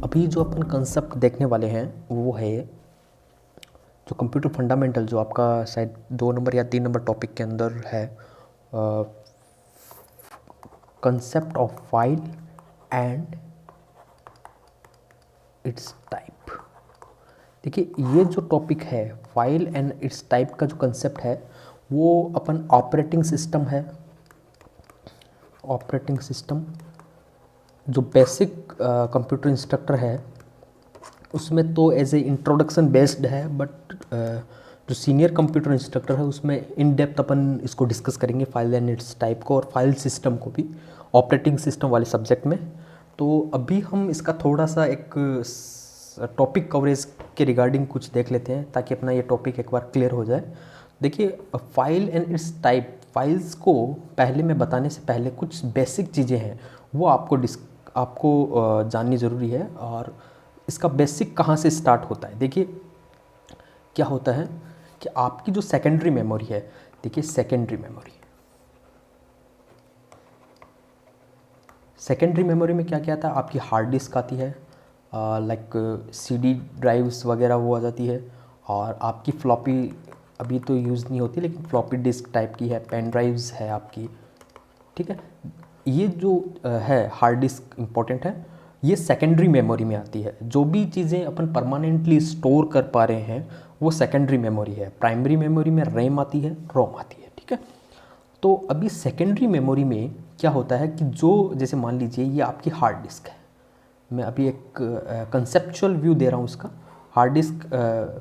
अभी जो अपन कंसेप्ट देखने वाले हैं वो है जो कंप्यूटर फंडामेंटल, जो आपका शायद 2 नंबर या 3 नंबर टॉपिक के अंदर है, concept of file and it's type. देखिए, ये जो टॉपिक है फाइल एंड इट्स टाइप का जो कंसेप्ट है वो अपन ऑपरेटिंग सिस्टम है। ऑपरेटिंग सिस्टम जो बेसिक कंप्यूटर इंस्ट्रक्टर है उसमें तो एज ए इंट्रोडक्शन बेस्ड है, बट जो सीनियर कंप्यूटर इंस्ट्रक्टर है उसमें इन डेप्थ अपन इसको डिस्कस करेंगे, फाइल एंड इट्स टाइप को और फाइल सिस्टम को भी, ऑपरेटिंग सिस्टम वाले सब्जेक्ट में। तो अभी हम इसका थोड़ा सा एक टॉपिक कवरेज के रिगार्डिंग कुछ देख लेते हैं ताकि अपना ये टॉपिक एक बार क्लियर हो जाए। देखिए, file and it's type, files को पहले मैं बताने से पहले कुछ बेसिक चीज़ें हैं वो आपको जाननी ज़रूरी है। और इसका बेसिक कहाँ से स्टार्ट होता है, देखिए क्या होता है कि आपकी जो सेकेंडरी मेमोरी है, देखिए सेकेंडरी मेमोरी में क्या क्या आता है, आपकी हार्ड डिस्क आती है, लाइक सीडी ड्राइव्स वगैरह वो आ जाती है, और आपकी फ्लॉपी अभी तो यूज़ नहीं होती लेकिन फ्लॉपी डिस्क टाइप की है, पेन ड्राइव्स है आपकी, ठीक है। ये जो है हार्ड डिस्क इम्पोर्टेंट है, ये सेकेंडरी मेमोरी में आती है। जो भी चीज़ें अपन परमानेंटली स्टोर कर पा रहे हैं वो सेकेंडरी मेमोरी है। प्राइमरी मेमोरी में रैम आती है, रोम आती है, ठीक है। तो अभी सेकेंडरी मेमोरी में क्या होता है कि जो जैसे मान लीजिए ये आपकी हार्ड डिस्क है, मैं अभी एक कंसेप्चुअल व्यू दे रहा हूँ उसका। हार्ड डिस्क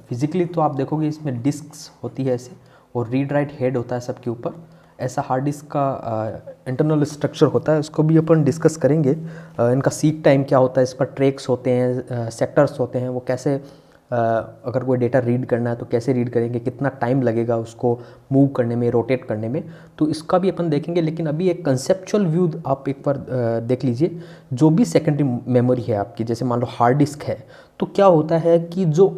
फिजिकली तो आप देखोगे इसमें डिस्क्स होती है ऐसे, और रीड राइट हेड होता है सबके ऊपर, ऐसा हार्ड डिस्क का इंटरनल स्ट्रक्चर होता है। उसको भी अपन डिस्कस करेंगे। इनका सीक टाइम क्या होता है, इस पर ट्रैक्स होते हैं, सेक्टर्स होते हैं, वो कैसे अगर कोई डेटा रीड करना है तो कैसे रीड करेंगे, कितना टाइम लगेगा उसको मूव करने में, रोटेट करने में, तो इसका भी अपन देखेंगे। लेकिन अभी एक कंसेप्चुअल व्यू आप एक बार देख लीजिए। जो भी सेकेंडरी मेमोरी है आपकी, जैसे मान लो हार्ड डिस्क है, तो क्या होता है कि जो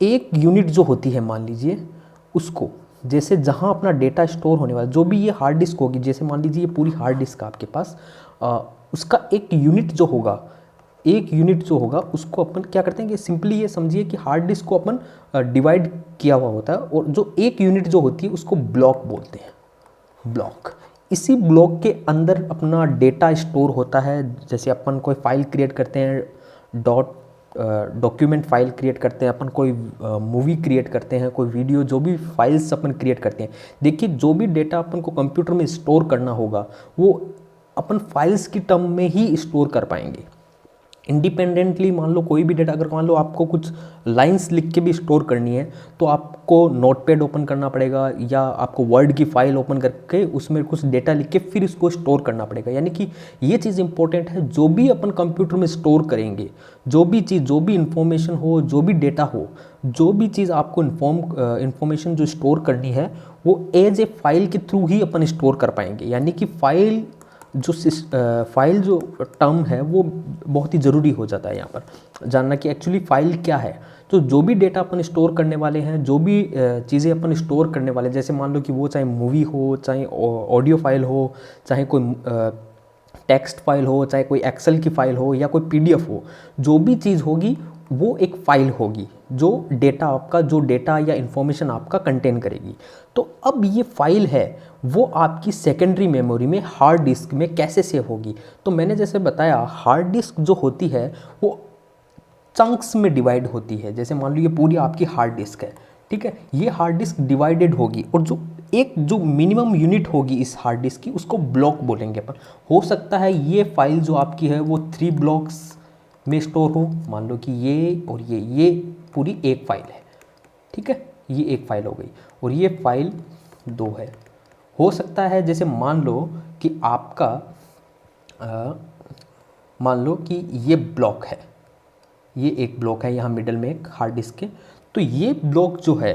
एक यूनिट जो होती है मान लीजिए उसको, जैसे जहाँ अपना डेटा स्टोर होने वाला, जो भी ये हार्ड डिस्क होगी, जैसे मान लीजिए ये पूरी हार्ड डिस्क आपके पास, उसका एक यूनिट जो होगा उसको अपन क्या करते हैं कि सिंपली ये समझिए कि हार्ड डिस्क को अपन डिवाइड किया हुआ होता है, और जो एक यूनिट जो होती है उसको ब्लॉक बोलते हैं। ब्लॉक, इसी ब्लॉक के अंदर अपना डेटा स्टोर होता है। जैसे अपन कोई फाइल क्रिएट करते हैं, डॉक्यूमेंट फाइल क्रिएट करते हैं अपन, कोई मूवी क्रिएट करते हैं, कोई वीडियो, जो भी फाइल्स अपन क्रिएट करते हैं, देखिए जो भी डेटा अपन को कंप्यूटर में स्टोर करना होगा वो अपन फाइल्स की टर्म में ही स्टोर कर पाएंगे। इंडिपेंडेंटली मान लो कोई भी डेटा, अगर मान लो आपको कुछ लाइंस लिख के भी स्टोर करनी है तो आपको नोटपैड ओपन करना पड़ेगा, या आपको वर्ड की फाइल ओपन करके उसमें कुछ डेटा लिख के फिर इसको स्टोर करना पड़ेगा। यानी कि ये चीज़ इंपॉर्टेंट है। जो भी अपन कंप्यूटर में स्टोर करेंगे, जो भी चीज़, जो भी इंफॉर्मेशन हो, जो भी डेटा हो, जो भी चीज़ आपको इंफॉर्मेशन जो स्टोर करनी है वो एज ए फाइल के थ्रू ही अपन स्टोर कर पाएंगे। यानी कि फाइल जो टर्म है वो बहुत ही ज़रूरी हो जाता है यहाँ पर जानना कि एक्चुअली फ़ाइल क्या है। तो जो भी डेटा अपन स्टोर करने वाले हैं, जो भी चीज़ें अपन स्टोर करने वाले हैं, जैसे मान लो कि वो चाहे मूवी हो, चाहे ऑडियो फाइल हो, चाहे कोई टेक्स्ट फाइल हो, चाहे कोई एक्सेल की फ़ाइल हो, या कोई पीडीएफ हो, जो भी चीज़ होगी वो एक फ़ाइल होगी जो डेटा या इन्फॉर्मेशन आपका कंटेन करेगी। तो अब ये फाइल है वो आपकी सेकेंडरी मेमोरी में हार्ड डिस्क में कैसे सेव होगी। तो मैंने जैसे बताया, हार्ड डिस्क जो होती है वो चंक्स में डिवाइड होती है। जैसे मान लो ये पूरी आपकी हार्ड डिस्क है, ठीक है, ये हार्ड डिस्क डिवाइडेड होगी, और जो मिनिमम यूनिट होगी इस हार्ड डिस्क की उसको ब्लॉक बोलेंगे अपन। हो सकता है ये फाइल जो आपकी है वो 3 ब्लॉक्स में स्टोर हो, मान लो कि ये और ये पूरी एक फाइल है, ठीक है, ये एक फाइल हो गई, और ये फाइल 2 है। हो सकता है जैसे मान लो कि आपका मान लो कि ये ब्लॉक है, ये एक ब्लॉक है यहाँ मिडल में एक हार्ड डिस्क के, तो ये ब्लॉक जो है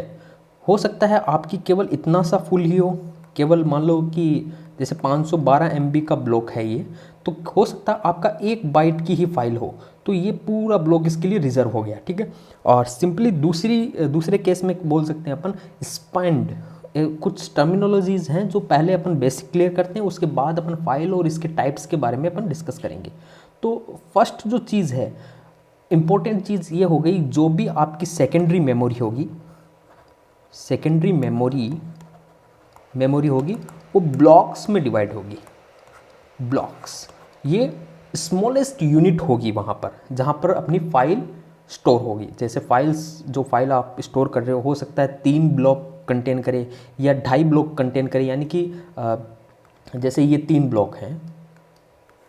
हो सकता है आपकी केवल इतना सा फुल ही हो, केवल मान लो कि जैसे 512 MB का ब्लॉक है ये, तो हो सकता है आपका 1 बाइट की ही फाइल हो, तो ये पूरा ब्लॉक इसके लिए रिजर्व हो गया, ठीक है। और सिंपली दूसरे केस में बोल सकते हैं अपन स्पैन्ड। कुछ टर्मिनोलॉजीज़ हैं जो पहले अपन बेसिक क्लियर करते हैं, उसके बाद अपन फाइल और इसके टाइप्स के बारे में अपन डिस्कस करेंगे। तो फर्स्ट जो चीज़ है, इम्पोर्टेंट चीज़ ये हो गई, जो भी आपकी सेकेंडरी मेमोरी होगी, सेकेंडरी मेमोरी होगी वो ब्लॉक्स में डिवाइड होगी। ब्लॉक्स, ये स्मॉलेस्ट यूनिट होगी वहाँ पर, जहाँ पर अपनी फाइल स्टोर होगी। जैसे फाइल्स, जो फाइल आप स्टोर कर रहे हो सकता है 3 ब्लॉक कंटेन करे या 2.5 ब्लॉक कंटेन करे, यानी कि जैसे ये 3 ब्लॉक हैं,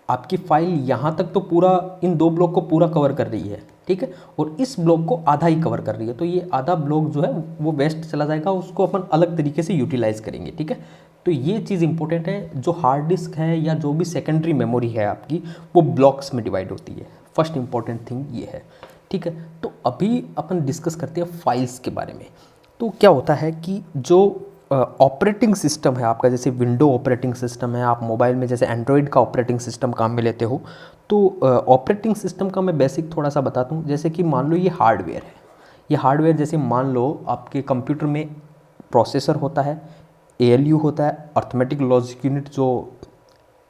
आपकी फाइल यहाँ तक तो पूरा इन 2 ब्लॉक को पूरा कवर कर रही है, ठीक है, और इस ब्लॉक को आधा ही कवर कर रही है, तो ये आधा ब्लॉक जो है वो वेस्ट चला जाएगा, उसको अपन अलग तरीके से यूटिलाइज करेंगे, ठीक है। तो ये चीज़ इंपॉर्टेंट है, जो हार्ड डिस्क है या जो भी सेकेंडरी मेमोरी है आपकी, वो ब्लॉक्स में डिवाइड होती है। फर्स्ट इंपॉर्टेंट थिंग ये है, ठीक है। तो अभी अपन डिस्कस करते हैं फाइल्स के बारे में। तो क्या होता है कि जो ऑपरेटिंग सिस्टम है आपका, जैसे विंडो ऑपरेटिंग सिस्टम है, आप मोबाइल में जैसे एंड्रॉयड का ऑपरेटिंग सिस्टम काम में लेते हो, तो ऑपरेटिंग सिस्टम का मैं बेसिक थोड़ा सा बताता हूँ। जैसे कि मान लो ये हार्डवेयर है, ये हार्डवेयर जैसे मान लो आपके कंप्यूटर में प्रोसेसर होता है, ALU होता है, अर्थमेटिक लॉजिक यूनिट जो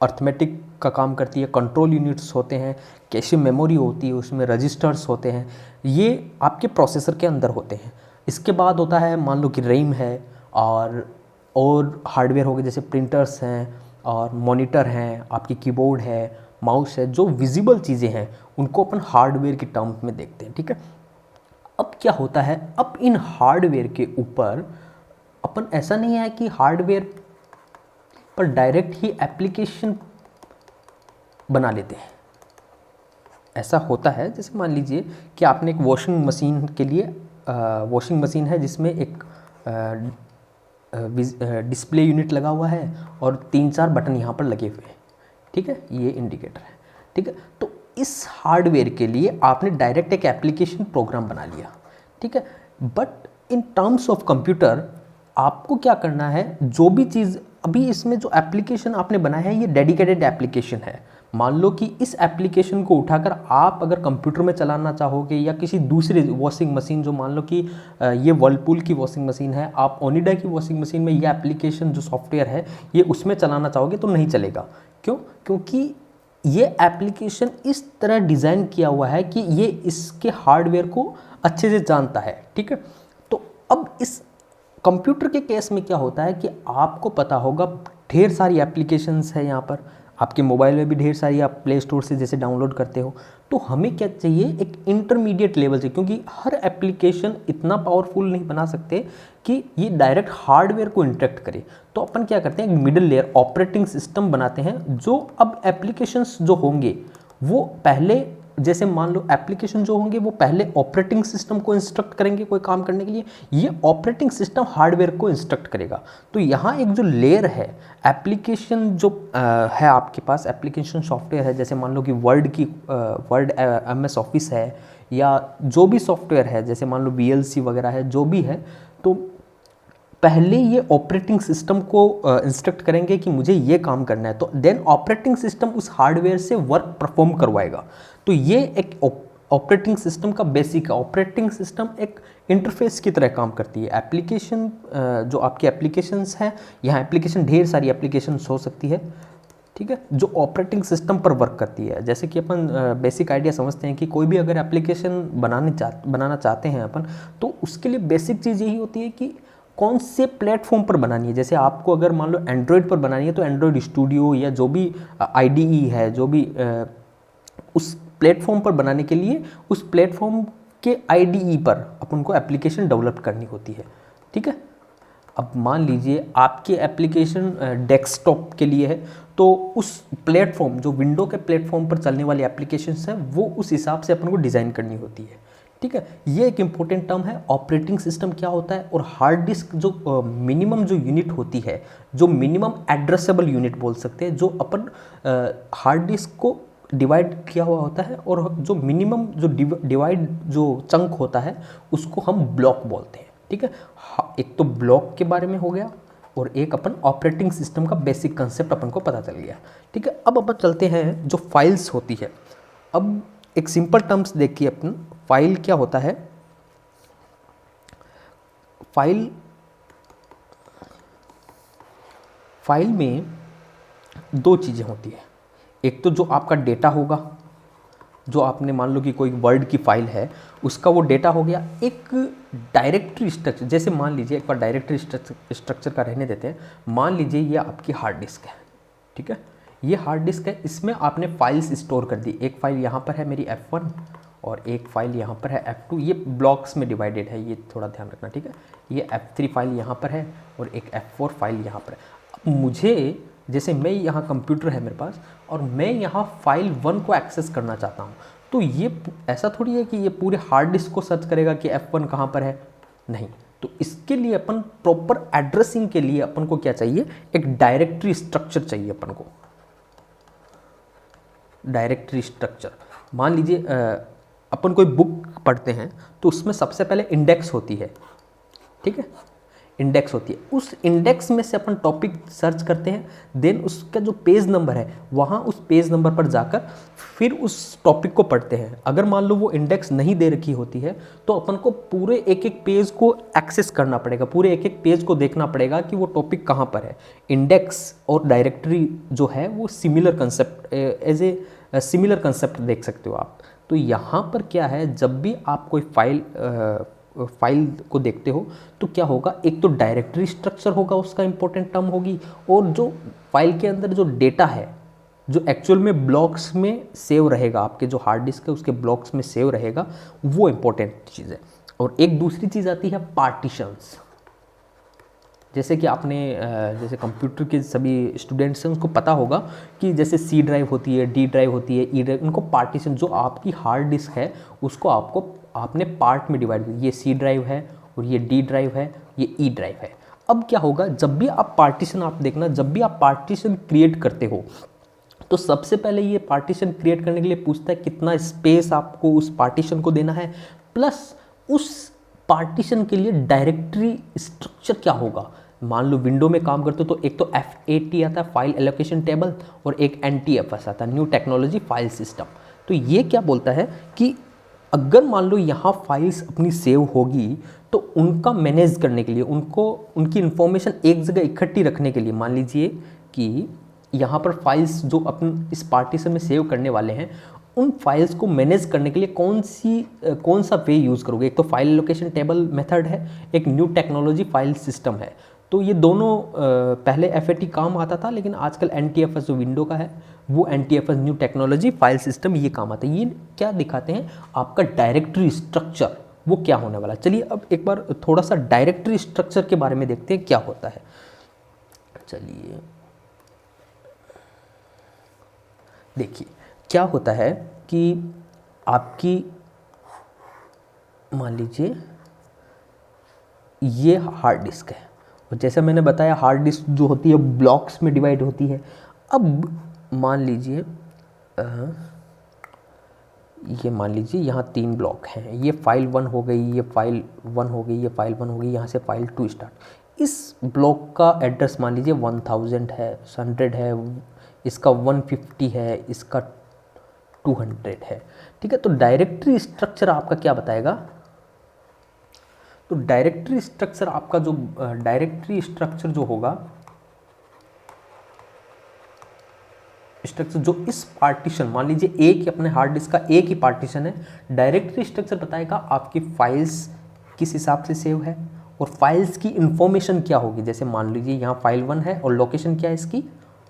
अर्थमेटिक का काम करती है, कंट्रोल यूनिट्स होते हैं, कैशे मेमोरी होती है, उसमें रजिस्टर्स होते हैं, ये आपके प्रोसेसर के अंदर होते हैं। इसके बाद होता है मान लो कि रैम है, और हार्डवेयर हो गए जैसे प्रिंटर्स हैं और मॉनिटर हैं, आपकी कीबोर्ड है, माउस है, जो विजिबल चीज़ें हैं उनको अपन हार्डवेयर के टर्म में देखते हैं, ठीक है। अब क्या होता है, अब इन हार्डवेयर के ऊपर अपन, ऐसा नहीं है कि हार्डवेयर पर डायरेक्ट ही एप्लीकेशन बना लेते हैं। ऐसा होता है जैसे मान लीजिए कि आपने एक वॉशिंग मशीन के लिए, वॉशिंग मशीन है जिसमें एक डिस्प्ले यूनिट लगा हुआ है और 3-4 बटन यहाँ पर लगे हुए हैं, ठीक है, ये इंडिकेटर है, ठीक है। तो इस हार्डवेयर के लिए आपने डायरेक्ट एक एप्लीकेशन प्रोग्राम बना लिया, ठीक है। But in terms of computer आपको क्या करना है, जो भी चीज़ अभी इसमें जो एप्लीकेशन आपने बनाया है ये डेडिकेटेड एप्लीकेशन है। मान लो कि इस एप्लीकेशन को उठाकर आप अगर कंप्यूटर में चलाना चाहोगे या किसी दूसरे वॉशिंग मशीन, जो मान लो कि ये वर्लपूल की वॉशिंग मशीन है, आप ओनिडा की वॉशिंग मशीन में ये एप्लीकेशन जो सॉफ्टवेयर है ये उसमें चलाना चाहोगे तो नहीं चलेगा। क्यों? क्योंकि ये एप्लीकेशन इस तरह डिज़ाइन किया हुआ है कि ये इसके हार्डवेयर को अच्छे से जानता है, ठीक है। तो अब इस कंप्यूटर के केस में क्या होता है कि आपको पता होगा ढेर सारी एप्लीकेशंस है यहाँ पर, आपके मोबाइल में भी ढेर सारी आप प्ले स्टोर से जैसे डाउनलोड करते हो। तो हमें क्या चाहिए, एक इंटरमीडिएट लेवल से, क्योंकि हर एप्लीकेशन इतना पावरफुल नहीं बना सकते कि ये डायरेक्ट हार्डवेयर को इंटरेक्ट करे। तो अपन क्या करते हैं, एक मिडिल लेयर ऑपरेटिंग सिस्टम बनाते हैं, जो अब एप्लीकेशंस जो होंगे वो पहले, जैसे मान लो एप्लीकेशन जो होंगे वो पहले ऑपरेटिंग सिस्टम को इंस्ट्रक्ट करेंगे कोई काम करने के लिए, ये ऑपरेटिंग सिस्टम हार्डवेयर को इंस्ट्रक्ट करेगा। तो यहाँ एक जो लेयर है, एप्लीकेशन जो है आपके पास, एप्लीकेशन सॉफ्टवेयर है, जैसे मान लो कि वर्ड MS ऑफिस है या जो भी सॉफ्टवेयर है, जैसे मान लो VLC वगैरह है, जो भी है, तो पहले ये ऑपरेटिंग सिस्टम को इंस्ट्रक्ट करेंगे कि मुझे ये काम करना है, तो देन ऑपरेटिंग सिस्टम उस हार्डवेयर से वर्क परफॉर्म करवाएगा। तो ये एक ऑपरेटिंग सिस्टम का बेसिक है। ऑपरेटिंग सिस्टम एक इंटरफेस की तरह काम करती है। एप्लीकेशन, जो आपकी एप्लीकेशंस हैं, यहाँ एप्लीकेशन ढेर सारी एप्लीकेशंस हो सकती है, ठीक है, जो ऑपरेटिंग सिस्टम पर वर्क करती है। जैसे कि अपन बेसिक आइडिया समझते हैं कि कोई भी अगर एप्लीकेशन बनाना चाहते हैं अपन, तो उसके लिए बेसिक चीज़ यही होती है कि कौन से प्लेटफॉर्म पर बनानी है। जैसे आपको अगर मान लो एंड्रॉयड पर बनानी है तो एंड्रॉयड स्टूडियो या जो भी IDE है, जो भी उस प्लेटफॉर्म पर बनाने के लिए उस प्लेटफॉर्म के IDE पर अपन को एप्लीकेशन डेवलप करनी होती है, ठीक है। अब मान लीजिए आपकी एप्लीकेशन डेस्कटॉप के लिए है, तो उस प्लेटफॉर्म, जो विंडो के प्लेटफॉर्म पर चलने वाली एप्लीकेशंस हैं, वो उस हिसाब से अपन को डिज़ाइन करनी होती है, ठीक है। ये एक इंपॉर्टेंट टर्म है, ऑपरेटिंग सिस्टम क्या होता है। और हार्ड डिस्क जो मिनिमम जो यूनिट होती है, जो मिनिमम एड्रेसेबल यूनिट बोल सकते हैं, जो अपन हार्ड डिस्क को डिवाइड किया हुआ होता है, और जो मिनिमम जो डिवाइड जो चंक होता है उसको हम ब्लॉक बोलते हैं, ठीक है। एक तो ब्लॉक के बारे में हो गया, और एक अपन ऑपरेटिंग सिस्टम का बेसिक कंसेप्ट अपन को पता चल गया, ठीक है। अब अपन चलते हैं जो फाइल्स होती है। अब एक सिंपल टर्म्स देखिए अपन, फाइल क्या होता है। फाइल में दो चीज़ें होती है। एक तो जो आपका डेटा होगा, जो आपने मान लो कि कोई वर्ड की फाइल है उसका वो डेटा हो गया। एक डायरेक्टरी स्ट्रक्चर, जैसे मान लीजिए एक बार डायरेक्टरी स्ट्रक्चर का रहने देते हैं, मान लीजिए ये आपकी हार्ड डिस्क है, ठीक है, ये हार्ड डिस्क है, इसमें आपने फाइल्स स्टोर कर दी। एक फाइल यहाँ पर है मेरी F1 और एक फाइल यहाँ पर है F2, ये ब्लॉक्स में डिवाइडेड है, ये थोड़ा ध्यान रखना, ठीक है। ये F3 फाइल यहाँ पर है और एक F4 फाइल यहाँ पर है। अब मुझे, जैसे मैं यहाँ कंप्यूटर है मेरे पास और मैं यहाँ फाइल 1 को एक्सेस करना चाहता हूँ, तो ये ऐसा थोड़ी है कि ये पूरे हार्ड डिस्क को सर्च करेगा कि F1 कहाँ पर है, नहीं। तो इसके लिए अपन प्रॉपर एड्रेसिंग के लिए अपन को क्या चाहिए, एक डायरेक्टरी स्ट्रक्चर चाहिए अपन को। डायरेक्टरी स्ट्रक्चर, मान लीजिए अपन कोई बुक पढ़ते हैं तो उसमें सबसे पहले इंडेक्स होती है, ठीक है, इंडेक्स होती है। उस इंडेक्स में से अपन टॉपिक सर्च करते हैं, देन उसका जो पेज नंबर है वहाँ उस पेज नंबर पर जाकर फिर उस टॉपिक को पढ़ते हैं। अगर मान लो वो इंडेक्स नहीं दे रखी होती है तो अपन को पूरे एक एक पेज को एक्सेस करना पड़ेगा, पूरे एक एक पेज को देखना पड़ेगा कि वो टॉपिक कहाँ पर है। इंडेक्स और डायरेक्टरी जो है वो similar concept, as a similar concept देख सकते हो आप। तो यहाँ पर क्या है, जब भी आप कोई फाइल को देखते हो तो क्या होगा, एक तो डायरेक्टरी स्ट्रक्चर होगा, उसका इंपॉर्टेंट टर्म होगी, और जो फाइल के अंदर जो डेटा है जो एक्चुअल में ब्लॉक्स में सेव रहेगा, आपके जो हार्ड डिस्क है उसके ब्लॉक्स में सेव रहेगा, वो इंपॉर्टेंट चीज़ है। और एक दूसरी चीज़ आती है पार्टीशंस। जैसे कि आपने जैसे कंप्यूटर के सभी स्टूडेंट्स हैं उनको पता होगा कि जैसे C ड्राइव होती है, D ड्राइव होती है, E ड्राइव, उनको पार्टीशन, जो आपकी हार्ड डिस्क है उसको आपने पार्ट में डिवाइड किया, ये C ड्राइव है और ये D ड्राइव है, ये E ड्राइव है। अब क्या होगा, जब भी आप पार्टीशन, आप देखना, जब भी आप पार्टीशन क्रिएट करते हो तो सबसे पहले ये पार्टीशन क्रिएट करने के लिए पूछता है कितना स्पेस आपको उस पार्टीशन को देना है, प्लस उस पार्टीशन के लिए डायरेक्टरी स्ट्रक्चर क्या होगा। मान लो विंडो में काम करते हो तो एक तो FAT आता है, फाइल एलोकेशन टेबल, और एक NTFS आता है, न्यू टेक्नोलॉजी फाइल सिस्टम। तो ये क्या बोलता है कि अगर मान लो यहाँ फाइल्स अपनी सेव होगी तो उनका मैनेज करने के लिए, उनकी इंफॉर्मेशन एक जगह इकट्ठी रखने के लिए, मान लीजिए कि यहाँ पर फाइल्स जो अपन इस पार्टीशन में सेव करने वाले हैं, उन फाइल्स को मैनेज करने के लिए कौन सा वे यूज़ करोगे। एक तो फाइल एलोकेशन टेबल मेथड है, एक न्यू टेक्नोलॉजी फाइल सिस्टम है। तो ये दोनों पहले FAT काम आता था, लेकिन आजकल NTFS जो विंडो का है वो NTFS new technology file system ये काम आता है। ये क्या दिखाते हैं, आपका डायरेक्टरी स्ट्रक्चर वो क्या होने वाला है। चलिए अब एक बार थोड़ा सा डायरेक्टरी स्ट्रक्चर के बारे में देखते हैं क्या होता है। चलिए देखिए क्या होता है कि आपकी, मान लीजिए ये हार्ड डिस्क है, और जैसे मैंने बताया हार्ड डिस्क जो होती है ब्लॉक्स में डिवाइड होती है। अब मान लीजिए ये मान लीजिए यहाँ 3 ब्लॉक हैं, ये फाइल 1 हो गई, ये फाइल 1 हो गई, ये फाइल 1 हो गई, यहाँ से फाइल 2 स्टार्ट। इस ब्लॉक का एड्रेस मान लीजिए 1000 है, 100 है, इसका 150 है, इसका 200 है, ठीक है। तो डायरेक्टरी स्ट्रक्चर आपका क्या बताएगा, तो डायरेक्टरी स्ट्रक्चर आपका जो डायरेक्टरी स्ट्रक्चर जो होगा, स्ट्रक्चर जो इस पार्टीशन, मान लीजिए एक ही अपने हार्ड डिस्क का एक ही पार्टीशन है, डायरेक्टरी स्ट्रक्चर बताएगा आपकी फाइल्स किस हिसाब से सेव है और फाइल्स की इंफॉर्मेशन क्या होगी। जैसे मान लीजिए यहाँ फाइल 1 है और लोकेशन क्या है इसकी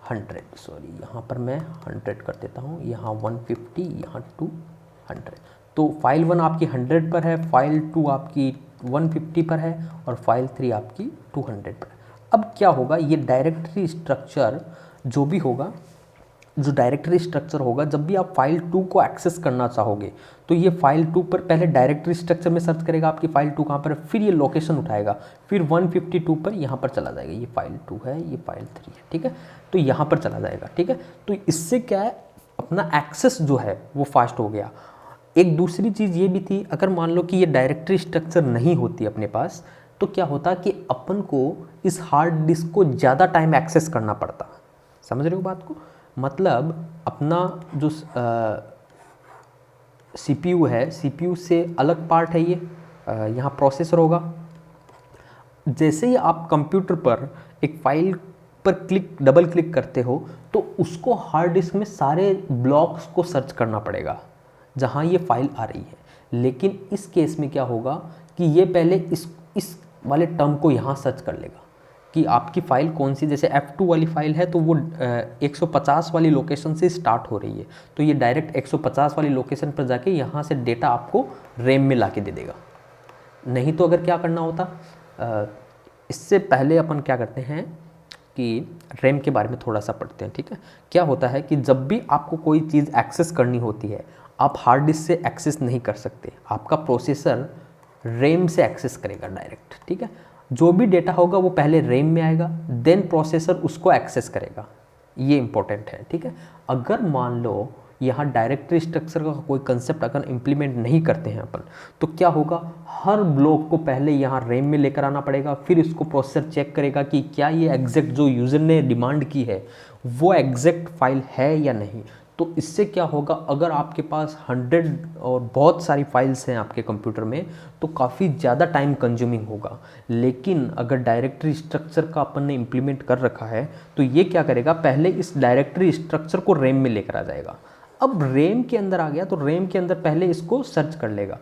100, सॉरी यहाँ पर मैं 100 कर देता हूँ, यहाँ 150, यहाँ 200। तो फाइल 1 आपकी 100 पर है, फाइल 2 आपकी 150 पर है और फाइल 3 आपकी 200 पर है। अब क्या होगा, ये डायरेक्टरी स्ट्रक्चर जो भी होगा, जो डायरेक्टरी स्ट्रक्चर होगा, जब भी आप फाइल 2 को एक्सेस करना चाहोगे तो ये फाइल 2 पर पहले डायरेक्टरी स्ट्रक्चर में सर्च करेगा आपकी फाइल 2 कहाँ पर है, फिर ये लोकेशन उठाएगा, फिर 152 पर यहाँ पर चला जाएगा, ये फाइल 2 है, ये फाइल 3 है, ठीक है, तो यहाँ पर चला जाएगा, ठीक है। तो इससे क्या है, अपना एक्सेस जो है वो फास्ट हो गया। एक दूसरी चीज़ ये भी थी, अगर मान लो कि ये डायरेक्टरी स्ट्रक्चर नहीं होती अपने पास तो क्या होता कि अपन को इस हार्ड डिस्क को ज़्यादा टाइम एक्सेस करना पड़ता। समझ रहे हो बात को, मतलब अपना जो CPU है, CPU से अलग पार्ट है ये, यहाँ प्रोसेसर होगा। जैसे ही आप कंप्यूटर पर एक फाइल पर डबल क्लिक करते हो तो उसको हार्ड डिस्क में सारे ब्लॉक्स को सर्च करना पड़ेगा। जहाँ ये फाइल आ रही है। लेकिन इस केस में क्या होगा कि ये पहले इस वाले टर्म को यहाँ सर्च कर लेगा कि आपकी फ़ाइल कौन सी, जैसे F2 वाली फ़ाइल है तो वो 150 वाली लोकेशन से स्टार्ट हो रही है, तो ये डायरेक्ट 150 वाली लोकेशन पर जाके यहाँ से डेटा आपको रैम में ला के दे देगा। नहीं तो अगर क्या करना होता, इससे पहले अपन क्या करते हैं कि रैम के बारे में थोड़ा सा पढ़ते हैं, ठीक है। क्या होता है कि जब भी आपको कोई चीज़ एक्सेस करनी होती है, आप हार्ड डिस्क से एक्सेस नहीं कर सकते, आपका प्रोसेसर रैम से एक्सेस करेगा डायरेक्ट, ठीक है। जो भी डेटा होगा वो पहले रैम में आएगा, देन प्रोसेसर उसको एक्सेस करेगा, ये इंपॉर्टेंट है, ठीक है। अगर मान लो यहाँ डायरेक्टरी स्ट्रक्चर का कोई कंसेप्ट अगर इम्प्लीमेंट नहीं करते हैं अपन, तो क्या होगा, हर ब्लॉक को पहले यहाँ रैम में लेकर आना पड़ेगा, फिर इसको प्रोसेसर चेक करेगा कि क्या ये एग्जैक्ट जो यूज़र ने डिमांड की है वो एग्जैक्ट फाइल है या नहीं। तो इससे क्या होगा, अगर आपके पास 100 और बहुत सारी फाइल्स हैं आपके कंप्यूटर में तो काफ़ी ज़्यादा टाइम कंज्यूमिंग होगा। लेकिन अगर डायरेक्टरी स्ट्रक्चर का अपन ने इम्प्लीमेंट कर रखा है तो ये क्या करेगा, पहले इस डायरेक्टरी स्ट्रक्चर को रैम में लेकर आ जाएगा। अब रैम के अंदर आ गया तो रैम के अंदर पहले इसको सर्च कर लेगा,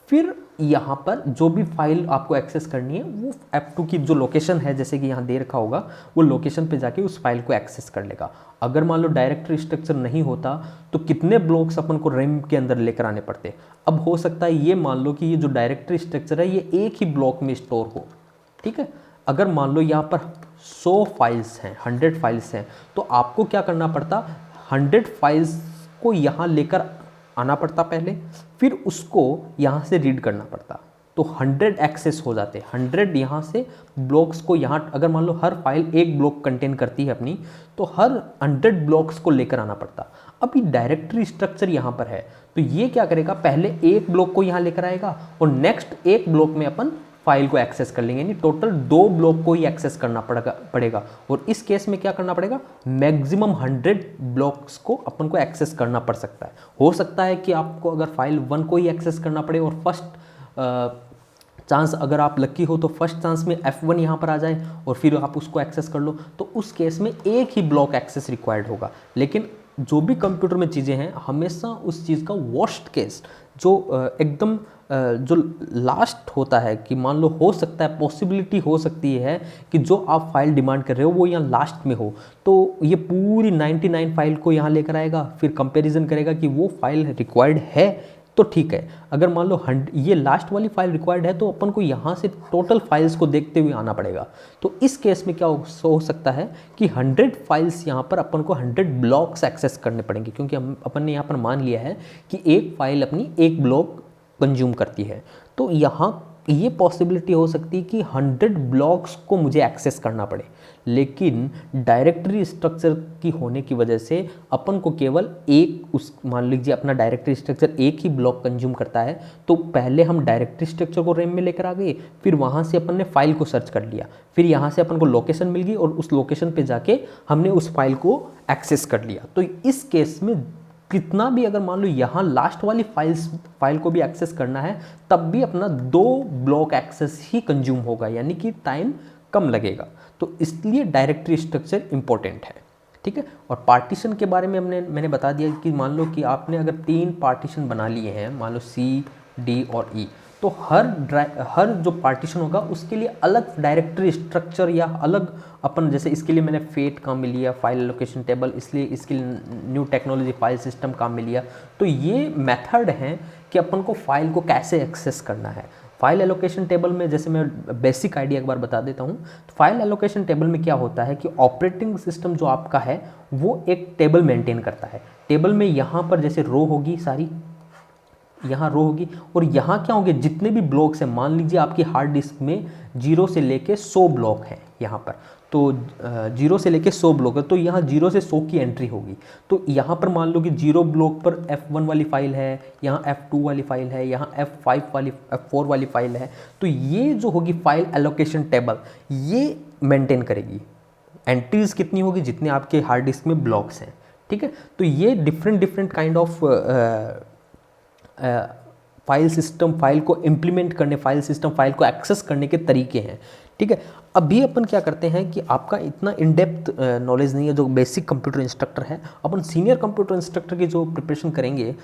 फिर यहाँ पर जो भी फाइल आपको एक्सेस करनी है वो F2 की जो लोकेशन है, जैसे कि यहाँ दे रखा होगा, वो लोकेशन पे जाके उस फाइल को एक्सेस कर लेगा। अगर मान लो डायरेक्टरी स्ट्रक्चर नहीं होता तो कितने ब्लॉक्स अपन को रैम के अंदर लेकर आने पड़ते। अब हो सकता है ये मान लो कि ये जो डायरेक्टरी स्ट्रक्चर है ये एक ही ब्लॉक में स्टोर हो, ठीक है। अगर मान लो यहाँ पर 100 फाइल्स हैं, 100 फाइल्स हैं, तो आपको क्या करना पड़ता, 100 फाइल्स को यहाँ लेकर आना पड़ता पहले, फिर उसको यहाँ से रीड करना पड़ता, तो 100 एक्सेस हो जाते, 100 यहाँ से ब्लॉक्स को यहाँ, अगर मान लो हर फाइल एक ब्लॉक कंटेन करती है अपनी, तो हर 100 ब्लॉक्स को लेकर आना पड़ता। अब ये डायरेक्टरी स्ट्रक्चर यहाँ पर है तो ये क्या करेगा, पहले एक ब्लॉक को यहाँ लेकर आएगा और नेक्स्ट एक ब्लॉक में अपन फाइल को एक्सेस कर लेंगे, यानी टोटल 2 ब्लॉक को ही एक्सेस करना पड़ेगा। और इस केस में क्या करना पड़ेगा, मैक्सिमम 100 ब्लॉक्स को अपन को एक्सेस करना पड़ सकता है। हो सकता है कि आपको अगर फाइल 1 को ही एक्सेस करना पड़े और फर्स्ट चांस, अगर आप लकी हो तो फर्स्ट चांस में F1 यहाँ पर आ जाए और फिर आप उसको एक्सेस कर लो, तो उस केस में एक ही ब्लॉक एक्सेस रिक्वायर्ड होगा। लेकिन जो भी कंप्यूटर में चीज़ें हैं, हमेशा उस चीज़ का वर्स्ट केस जो एकदम जो लास्ट होता है, कि मान लो हो सकता है, पॉसिबिलिटी हो सकती है कि जो आप फाइल डिमांड कर रहे हो वो यहाँ लास्ट में हो, तो ये पूरी 99 फाइल को यहाँ लेकर आएगा, फिर कंपैरिजन करेगा कि वो फाइल रिक्वायर्ड है तो ठीक है। अगर मान लो ये लास्ट वाली फाइल रिक्वायर्ड है तो अपन को यहाँ से टोटल फाइल्स को देखते हुए आना पड़ेगा। तो इस केस में क्या हो सकता है कि 100 फाइल्स यहाँ पर अपन को 100 ब्लॉक्स एक्सेस करने पड़ेंगे, क्योंकि अपन ने यहाँ पर मान लिया है कि एक फाइल अपनी एक ब्लॉक कंज्यूम करती है। तो यहाँ ये पॉसिबिलिटी हो सकती है कि 100 ब्लॉक्स को मुझे एक्सेस करना पड़े, लेकिन डायरेक्टरी स्ट्रक्चर की होने की वजह से अपन को केवल एक, उस मान लीजिए अपना डायरेक्टरी स्ट्रक्चर एक ही ब्लॉक कंज्यूम करता है, तो पहले हम डायरेक्टरी स्ट्रक्चर को रैम में लेकर आ गए, फिर वहाँ से अपन ने फाइल को सर्च कर लिया, फिर यहाँ से अपन को लोकेशन मिल गई और उस लोकेशन पे जाके हमने उस फाइल को एक्सेस कर लिया। तो इस केस में कितना भी, अगर मान लो यहाँ लास्ट वाली फाइल को भी एक्सेस करना है, तब भी अपना 2 ब्लॉक एक्सेस ही कंज्यूम होगा, यानी कि टाइम कम लगेगा। तो इसलिए डायरेक्टरी स्ट्रक्चर इंपॉर्टेंट है, ठीक है। और पार्टीशन के बारे में मैंने बता दिया कि मान लो कि आपने अगर 3 पार्टीशन बना लिए हैं, मान लो C, D और E, तो हर जो पार्टीशन होगा उसके लिए अलग डायरेक्टरी स्ट्रक्चर या अलग अपन, जैसे इसके लिए मैंने फेट काम में लिया, फाइल एलोकेशन टेबल, इसलिए इसके लिए न्यू टेक्नोलॉजी फाइल सिस्टम काम में लिया। तो ये मेथड हैं कि अपन को फाइल को कैसे एक्सेस करना है। फाइल एलोकेशन टेबल में, जैसे मैं बेसिक आइडिया एक बार बता देता हूँ, तो फाइल एलोकेशन टेबल में क्या होता है कि ऑपरेटिंग सिस्टम जो आपका है वो एक टेबल मेंटेन करता है। टेबल में यहाँ पर जैसे रो होगी, सारी यहाँ रो होगी, और यहाँ क्या होंगे, जितने भी ब्लॉक्स हैं, मान लीजिए आपकी हार्ड डिस्क में 0 से लेके 100 ब्लॉक हैं यहाँ पर, तो 0 से लेके 100 ब्लॉक है, तो यहाँ 0 से 100 की एंट्री होगी। तो यहाँ पर मान लो कि 0 ब्लॉक पर F1 वाली फाइल है, यहाँ F2 वाली फाइल है, यहाँ F4 वाली फाइल है। तो ये जो होगी फाइल एलोकेशन टेबल, ये मेंटेन करेगी एंट्रीज कितनी होगी, जितने आपके हार्ड डिस्क में ब्लॉक्स हैं, ठीक है। तो ये different kind of file system, file को इम्प्लीमेंट करने, फाइल सिस्टम, फाइल को एक्सेस करने के तरीके हैं, ठीक है। अभी अपन क्या करते हैं कि आपका इतना इन डेप्थ नॉलेज नहीं है जो बेसिक कंप्यूटर इंस्ट्रक्टर है, अपन सीनियर कंप्यूटर इंस्ट्रक्टर की जो प्रिपरेशन करेंगे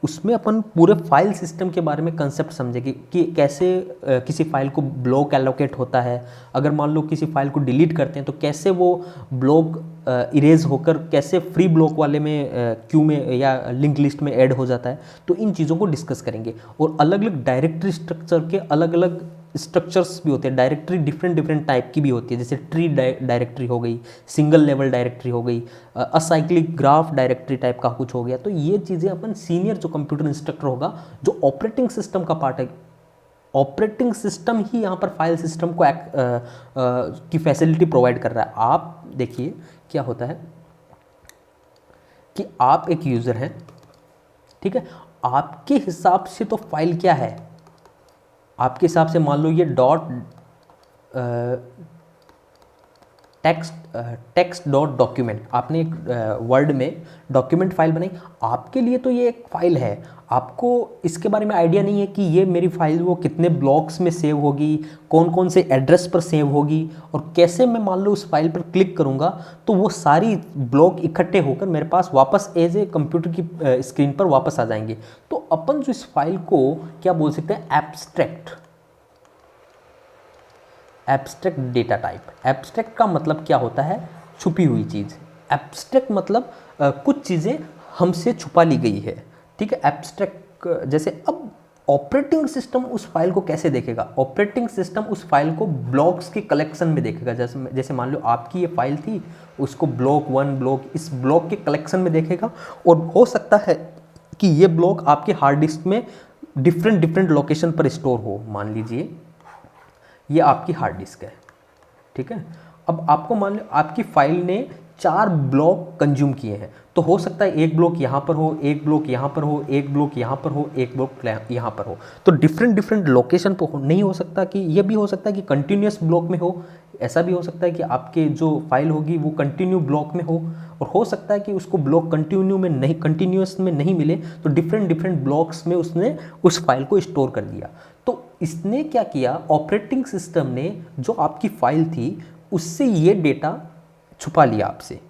उसमें अपन पूरे फाइल सिस्टम के बारे में कंसेप्ट समझेंगे कि कैसे किसी फाइल को ब्लॉक एलोकेट होता है, अगर मान लो किसी फाइल को डिलीट करते हैं तो कैसे वो ब्लॉक इरेज होकर कैसे फ्री ब्लॉक वाले में क्यू में या लिंक लिस्ट में ऐड हो जाता है। तो इन चीज़ों को डिस्कस करेंगे। और अलग अलग डायरेक्टरी स्ट्रक्चर के अलग अलग स्ट्रक्चर्स भी होते हैं, डायरेक्टरी डिफरेंट डिफरेंट टाइप की भी होती है, जैसे ट्री डायरेक्टरी हो गई, सिंगल लेवल डायरेक्टरी हो गई, असाइक्लिक ग्राफ डायरेक्टरी टाइप का कुछ हो गया। तो ये चीज़ें अपन सीनियर जो कंप्यूटर इंस्ट्रक्टर होगा जो ऑपरेटिंग सिस्टम का पार्ट है, ऑपरेटिंग सिस्टम ही यहाँ पर फाइल सिस्टम को की फैसिलिटी प्रोवाइड कर रहा है। आप देखिए क्या होता है कि आप एक यूज़र हैं, ठीक है, आपके हिसाब से तो फाइल क्या है, आपके हिसाब से मान लो ये डॉट टेक्स्ट डॉट डॉक्यूमेंट, आपने एक वर्ड में डॉक्यूमेंट फाइल बनाई, आपके लिए तो ये एक फाइल है, आपको इसके बारे में आइडिया नहीं है कि ये मेरी फाइल वो कितने ब्लॉक्स में सेव होगी, कौन कौन से एड्रेस पर सेव होगी, और कैसे मैं मान लो उस फाइल पर क्लिक करूँगा तो वो सारी ब्लॉक इकट्ठे होकर मेरे पास वापस एज ए कंप्यूटर की स्क्रीन पर वापस आ जाएंगे। तो अपन जो इस फाइल को क्या बोल सकते हैं, एब्स्ट्रैक्ट डेटा टाइप। एब्स्ट्रैक्ट का मतलब क्या होता है, छुपी हुई चीज़। एब्स्ट्रैक्ट मतलब कुछ चीज़ें हमसे छुपा ली गई है, ठीक है। एब्स्ट्रैक्ट जैसे अब ऑपरेटिंग सिस्टम उस फाइल को कैसे देखेगा, ऑपरेटिंग सिस्टम उस फाइल को ब्लॉक्स के कलेक्शन में देखेगा। जैसे मान लो आपकी ये फाइल थी, उसको ब्लॉक 1 ब्लॉक इस ब्लॉक के कलेक्शन में देखेगा, और हो सकता है कि ये ब्लॉक आपके हार्ड डिस्क में डिफरेंट डिफरेंट लोकेशन पर स्टोर हो। मान लीजिए ये आपकी हार्ड डिस्क है, ठीक है। अब आपको मान लो आपकी फाइल ने 4 ब्लॉक कंज्यूम किए हैं, तो हो सकता है एक ब्लॉक यहाँ पर हो, एक ब्लॉक यहाँ पर हो, एक ब्लॉक यहाँ पर हो, एक ब्लॉक यहाँ पर हो। तो डिफरेंट डिफरेंट लोकेशन पर हो, नहीं हो सकता कि ये भी हो सकता है कि कंटिन्यूस ब्लॉक में हो, ऐसा भी हो सकता है कि आपके जो फाइल होगी वो कंटिन्यू ब्लॉक में हो, और हो सकता है कि उसको ब्लॉक कंटिन्यूस में नहीं मिले, तो डिफरेंट डिफरेंट ब्लॉक्स में उसने उस फाइल को स्टोर कर दिया। तो इसने क्या किया, ऑपरेटिंग सिस्टम ने जो आपकी फाइल थी उससे ये डेटा छुपा लिया आपसे।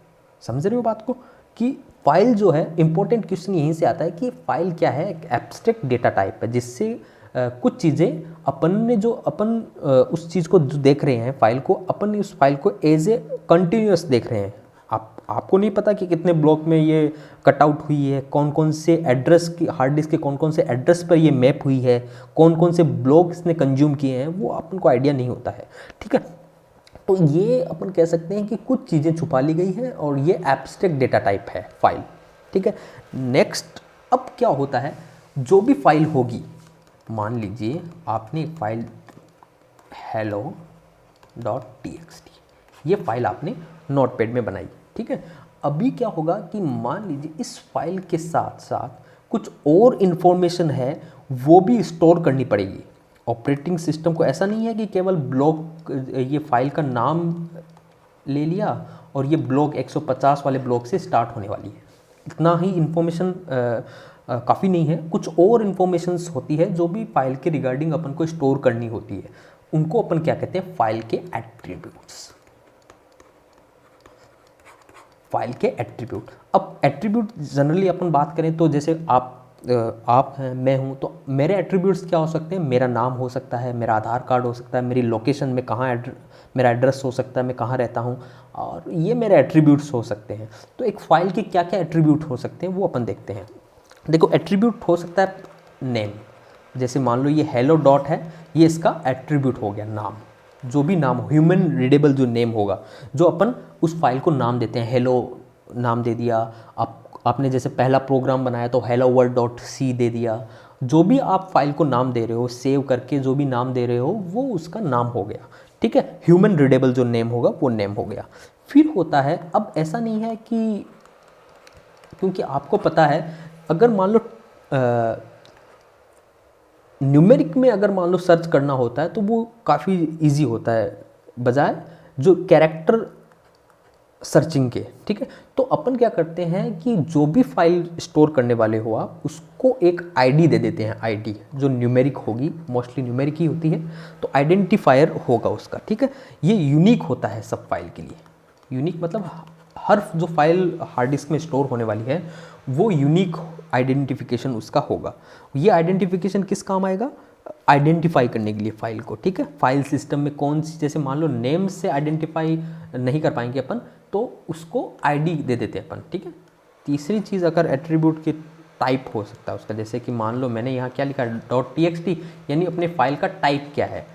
समझ रहे हो बात को, कि फाइल जो है, इंपॉर्टेंट क्वेश्चन यहीं से आता है कि फाइल क्या है, एक एब्स्ट्रैक्ट डेटा टाइप है, जिससे कुछ चीज़ें अपन उस चीज़ को जो देख रहे हैं फाइल को, अपन उस फाइल को एज ए कंटिन्यूस देख रहे हैं। आपको नहीं पता कि कितने ब्लॉक में ये कट आउट हुई है, कौन कौन से एड्रेस की हार्ड डिस्क के कौन कौन से एड्रेस पर ये मैप हुई है, कौन कौन से ब्लॉक इसने कंज्यूम किए हैं, वो अपन को आइडिया नहीं होता है, ठीक है। तो ये अपन कह सकते हैं कि कुछ चीज़ें छुपा ली गई हैं, और ये एब्स्ट्रैक्ट डेटा टाइप है फाइल, ठीक है। नेक्स्ट, अब क्या होता है, जो भी फाइल होगी, मान लीजिए आपने एक फाइल hello.txt, ये फाइल आपने नोटपैड में बनाई, ठीक है। अभी क्या होगा कि मान लीजिए इस फाइल के साथ साथ कुछ और इन्फॉर्मेशन है वो भी स्टोर करनी पड़ेगी। ऑपरेटिंग सिस्टम को ऐसा नहीं है कि केवल ब्लॉक, ये फाइल का नाम ले लिया और ये ब्लॉक 150 वाले ब्लॉक से स्टार्ट होने वाली है, इतना ही इन्फॉर्मेशन काफ़ी नहीं है। कुछ और इन्फॉर्मेशंस होती है जो भी फाइल के रिगार्डिंग अपन को स्टोर करनी होती है, उनको अपन क्या कहते हैं, फाइल के एट्रीब्यूट्स। फाइल के एट्रीब्यूट। अब एट्रीब्यूट जनरली अपन बात करें तो जैसे आप हैं, मैं हूं, तो मेरे एट्रीब्यूट्स क्या हो सकते हैं, मेरा नाम हो सकता है, मेरा आधार कार्ड हो सकता है, मेरी लोकेशन में कहाँ मेरा एड्रेस हो सकता है, मैं कहाँ रहता हूं, और ये मेरे एट्रीब्यूट्स हो सकते हैं। तो एक फ़ाइल के क्या क्या एट्रीब्यूट हो सकते हैं वो अपन देखते हैं। देखो, एट्रीब्यूट हो सकता है नेम, जैसे मान लो ये हेलो डॉट है, ये इसका एट्रीब्यूट हो गया नाम, जो भी नाम हो, ह्यूमन रीडेबल जो नेम होगा, जो अपन उस फाइल को नाम देते हैं, हेलो नाम दे दिया। आपने जैसे पहला प्रोग्राम बनाया तो hello world डॉट सी दे दिया। जो भी आप फाइल को नाम दे रहे हो, सेव करके जो भी नाम दे रहे हो वो उसका नाम हो गया, ठीक है। ह्यूमन रीडेबल जो नेम होगा वो नेम हो गया। फिर होता है, अब ऐसा नहीं है कि, क्योंकि आपको पता है अगर मान लो न्यूमेरिक में अगर मान लो सर्च करना होता है तो वो काफ़ी इजी होता है, बजाय जो कैरेक्टर सर्चिंग के, ठीक है। तो अपन क्या करते हैं कि जो भी फाइल स्टोर करने वाले हो आप, उसको एक आईडी दे देते हैं, आईडी जो न्यूमेरिक होगी, मोस्टली न्यूमेरिक ही होती है, तो आइडेंटिफायर होगा उसका, ठीक है। ये यूनिक होता है सब फाइल के लिए। यूनिक मतलब हर जो फाइल हार्ड डिस्क में स्टोर होने वाली है वो यूनिक आइडेंटिफिकेशन उसका होगा। ये आइडेंटिफिकेशन किस काम आएगा? आइडेंटिफाई करने के लिए फाइल को, ठीक है। फाइल सिस्टम में कौन सी, जैसे मान लो नेम से आइडेंटिफाई नहीं कर पाएंगे अपन, तो उसको आईडी दे देते हैं अपन, ठीक है। तीसरी चीज़, अगर एट्रीब्यूट के टाइप हो सकता है उसका, जैसे कि मान लो मैंने यहाँ क्या लिखा है, .txt, यानी अपने फाइल का टाइप क्या है,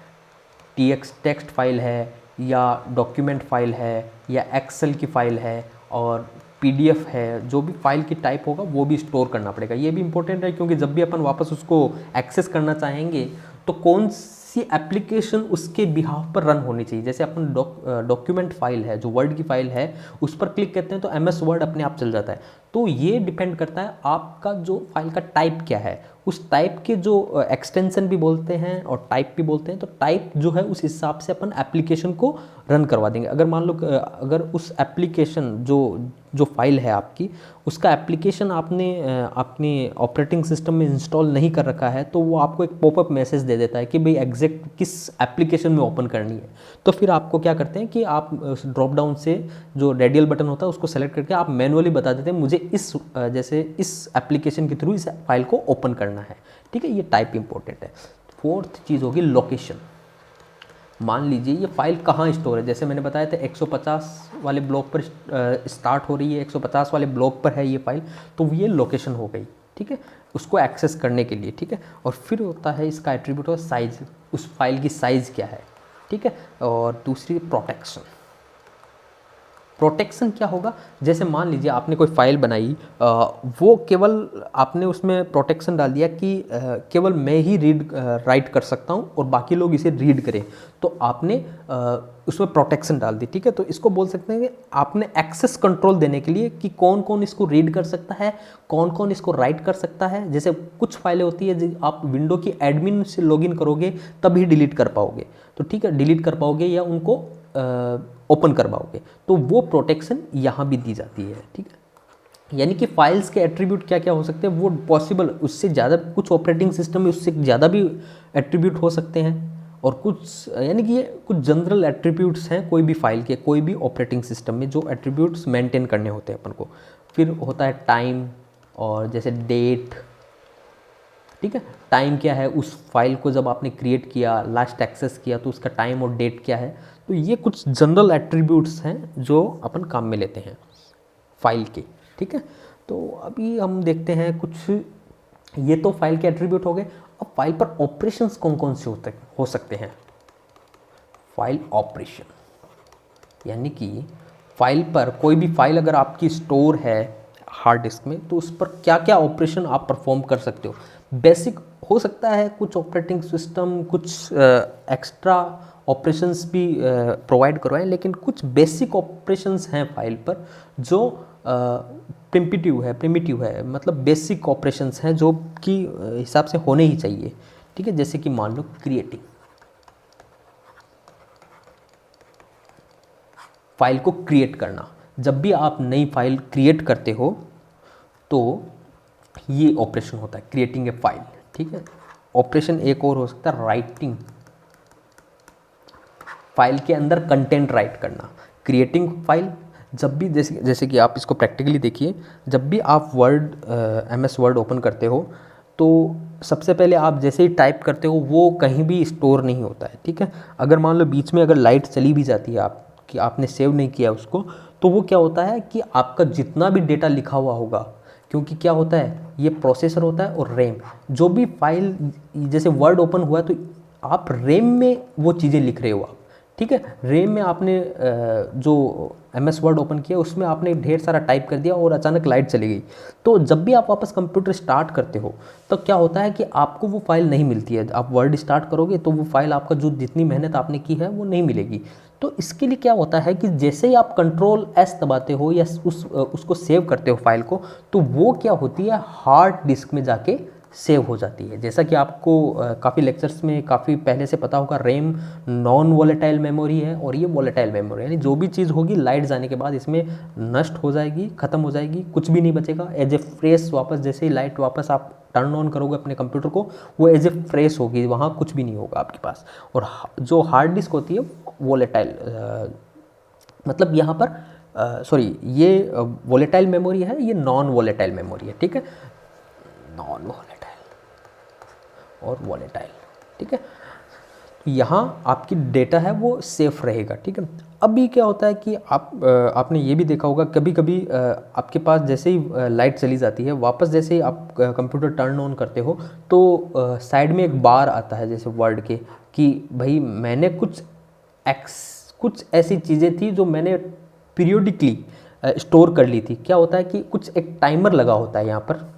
टेक्स्ट फाइल है या डॉक्यूमेंट फाइल है या एक्सेल की फाइल है और पीडीएफ है, जो भी फाइल की टाइप होगा वो भी स्टोर करना पड़ेगा। ये भी इंपॉर्टेंट है क्योंकि जब भी अपन वापस उसको एक्सेस करना चाहेंगे तो कौन सी एप्लीकेशन उसके बिहाफ पर रन होनी चाहिए। जैसे अपन डॉक्यूमेंट फाइल है, जो वर्ड की फाइल है, उस पर क्लिक करते हैं तो एमएस वर्ड अपने आप चल जाता है। तो ये डिपेंड करता है आपका जो फाइल का टाइप क्या है, उस टाइप के जो एक्सटेंशन भी बोलते हैं और टाइप भी बोलते हैं, तो टाइप जो है उस हिसाब से अपन एप्लीकेशन को रन करवा देंगे। अगर मान लो अगर उस एप्लीकेशन जो फाइल है आपकी, उसका एप्लीकेशन आपने अपने ऑपरेटिंग सिस्टम में इंस्टॉल नहीं कर रखा है, तो वो आपको एक पॉपअप मैसेज दे देता है कि भाई एग्जैक्ट किस एप्लीकेशन में ओपन करनी है। तो फिर आपको क्या करते हैं कि आप ड्रॉप डाउन से जो रेडियल बटन होता है उसको सेलेक्ट करके आप मैनुअली बता देते हैं मुझे जैसे इस एप्लीकेशन के थ्रू इस फाइल को ओपन करना है, ठीक है। ये टाइप इंपॉर्टेंट है। फोर्थ चीज़ होगी लोकेशन। मान लीजिए ये फाइल कहाँ स्टोर है, जैसे मैंने बताया था 150 वाले ब्लॉक पर स्टार्ट हो रही है, 150 वाले ब्लॉक पर है ये फाइल, तो ये लोकेशन हो गई, ठीक है, उसको एक्सेस करने के लिए, ठीक है। और फिर होता है इसका एट्रीब्यूट और साइज़, उस फाइल की साइज़ क्या है, ठीक है। और दूसरी प्रोटेक्शन। प्रोटेक्शन क्या होगा, जैसे मान लीजिए आपने कोई फाइल बनाई, वो केवल आपने उसमें प्रोटेक्शन डाल दिया कि केवल मैं ही राइट कर सकता हूँ और बाकी लोग इसे रीड करें, तो आपने उसमें प्रोटेक्शन डाल दी, ठीक है। तो इसको बोल सकते हैं कि आपने एक्सेस कंट्रोल देने के लिए कि कौन कौन इसको रीड कर सकता है, कौन कौन इसको राइट कर सकता है। जैसे कुछ फाइलें होती है जो आप विंडो की एडमिन से लॉगिन करोगे तभी डिलीट कर पाओगे, तो ठीक है, डिलीट कर पाओगे या उनको ओपन कर पाओगे, तो वो प्रोटेक्शन यहाँ भी दी जाती है, ठीक है। यानी कि फाइल्स के एट्रीब्यूट क्या क्या हो सकते हैं, वो पॉसिबल उससे ज़्यादा, कुछ ऑपरेटिंग सिस्टम में उससे ज़्यादा भी एट्रीब्यूट हो सकते हैं, और कुछ यानी कि ये कुछ जनरल एट्रीब्यूट्स हैं कोई भी फाइल के, कोई भी ऑपरेटिंग सिस्टम में जो एट्रीब्यूट्स मेंटेन करने होते हैं अपन को। फिर होता है टाइम, और जैसे डेट, ठीक है। टाइम क्या है, उस फाइल को जब आपने क्रिएट किया, लास्ट एक्सेस किया, तो उसका टाइम और डेट क्या है। तो ये कुछ जनरल एट्रीब्यूट्स हैं जो अपन काम में लेते हैं फाइल के, ठीक है। तो अभी हम देखते हैं कुछ, ये तो फाइल के एट्रीब्यूट हो गए। अब फाइल पर ऑपरेशंस कौन कौन से हो सकते हैं। फाइल ऑपरेशन यानी कि फाइल पर, कोई भी फाइल अगर आपकी स्टोर है हार्ड डिस्क में, तो उस पर क्या क्या ऑपरेशन आप परफॉर्म कर सकते हो। बेसिक हो सकता है, कुछ ऑपरेटिंग सिस्टम कुछ एक्स्ट्रा ऑपरेशंस भी प्रोवाइड करवाएं, लेकिन कुछ बेसिक ऑपरेशंस हैं फाइल पर जो प्रिमिटिव है, मतलब बेसिक ऑपरेशंस हैं जो कि हिसाब से होने ही चाहिए, ठीक है। जैसे कि मान लो क्रिएटिंग, फाइल को क्रिएट करना। जब भी आप नई फाइल क्रिएट करते हो तो ये ऑपरेशन होता है, क्रिएटिंग ए फाइल, ठीक है। ऑपरेशन एक और हो सकता है राइटिंग, फाइल के अंदर कंटेंट राइट करना। क्रिएटिंग फाइल, जब भी जैसे कि आप इसको प्रैक्टिकली देखिए, जब भी आप एमएस वर्ड ओपन करते हो तो सबसे पहले आप जैसे ही टाइप करते हो वो कहीं भी स्टोर नहीं होता है, ठीक है। अगर मान लो बीच में अगर लाइट चली भी जाती है कि आपने सेव नहीं किया उसको, तो वो क्या होता है कि आपका जितना भी डेटा लिखा हुआ होगा, क्योंकि क्या होता है, ये प्रोसेसर होता है और रैम, जो भी फाइल जैसे वर्ड ओपन हुआ है तो आप रैम में वो चीज़ें लिख रहे हो आप, ठीक है। रैम में आपने जो एमएस वर्ड ओपन किया उसमें आपने ढेर सारा टाइप कर दिया और अचानक लाइट चली गई, तो जब भी आप वापस कंप्यूटर स्टार्ट करते हो तो क्या होता है कि आपको वो फाइल नहीं मिलती है। आप वर्ड स्टार्ट करोगे तो वो फाइल आपका जो जितनी मेहनत आपने की है वो नहीं मिलेगी। तो इसके लिए क्या होता है कि जैसे ही आप Ctrl+S दबाते हो या उसको सेव करते हो फाइल को, तो वो क्या होती है, हार्ड डिस्क में जाके सेव हो जाती है। जैसा कि आपको काफ़ी लेक्चर्स में काफ़ी पहले से पता होगा, रैम नॉन वॉलेटाइल मेमोरी है और ये वॉलेटाइल मेमोरी है, यानी जो भी चीज़ होगी लाइट जाने के बाद इसमें नष्ट हो जाएगी, ख़त्म हो जाएगी, कुछ भी नहीं बचेगा। एज ए फ्रेश वापस, जैसे ही लाइट वापस आप टर्न ऑन करोगे अपने कंप्यूटर को, वो एज ए फ्रेश होगी, वहाँ कुछ भी नहीं होगा आपके पास। और जो हार्ड डिस्क होती है वॉलेटाइल, मतलब यहाँ पर सॉरी, ये वॉलेटाइल मेमोरी है, ये नॉन वॉलेटाइल मेमोरी है, ठीक है, नॉन वॉलेटाइल और वॉलेटाइल, ठीक है। यहाँ आपकी डेटा है वो सेफ रहेगा, ठीक है। अभी क्या होता है कि आपने ये भी देखा होगा, कभी कभी आपके पास जैसे ही लाइट चली जाती है, वापस जैसे ही आप कंप्यूटर टर्न ऑन करते हो तो साइड में एक बार आता है जैसे वर्ड के, कि भाई मैंने कुछ ऐसी चीज़ें थी जो मैंने पीरियोडिकली स्टोर कर ली थी। क्या होता है कि कुछ एक टाइमर लगा होता है यहाँ पर,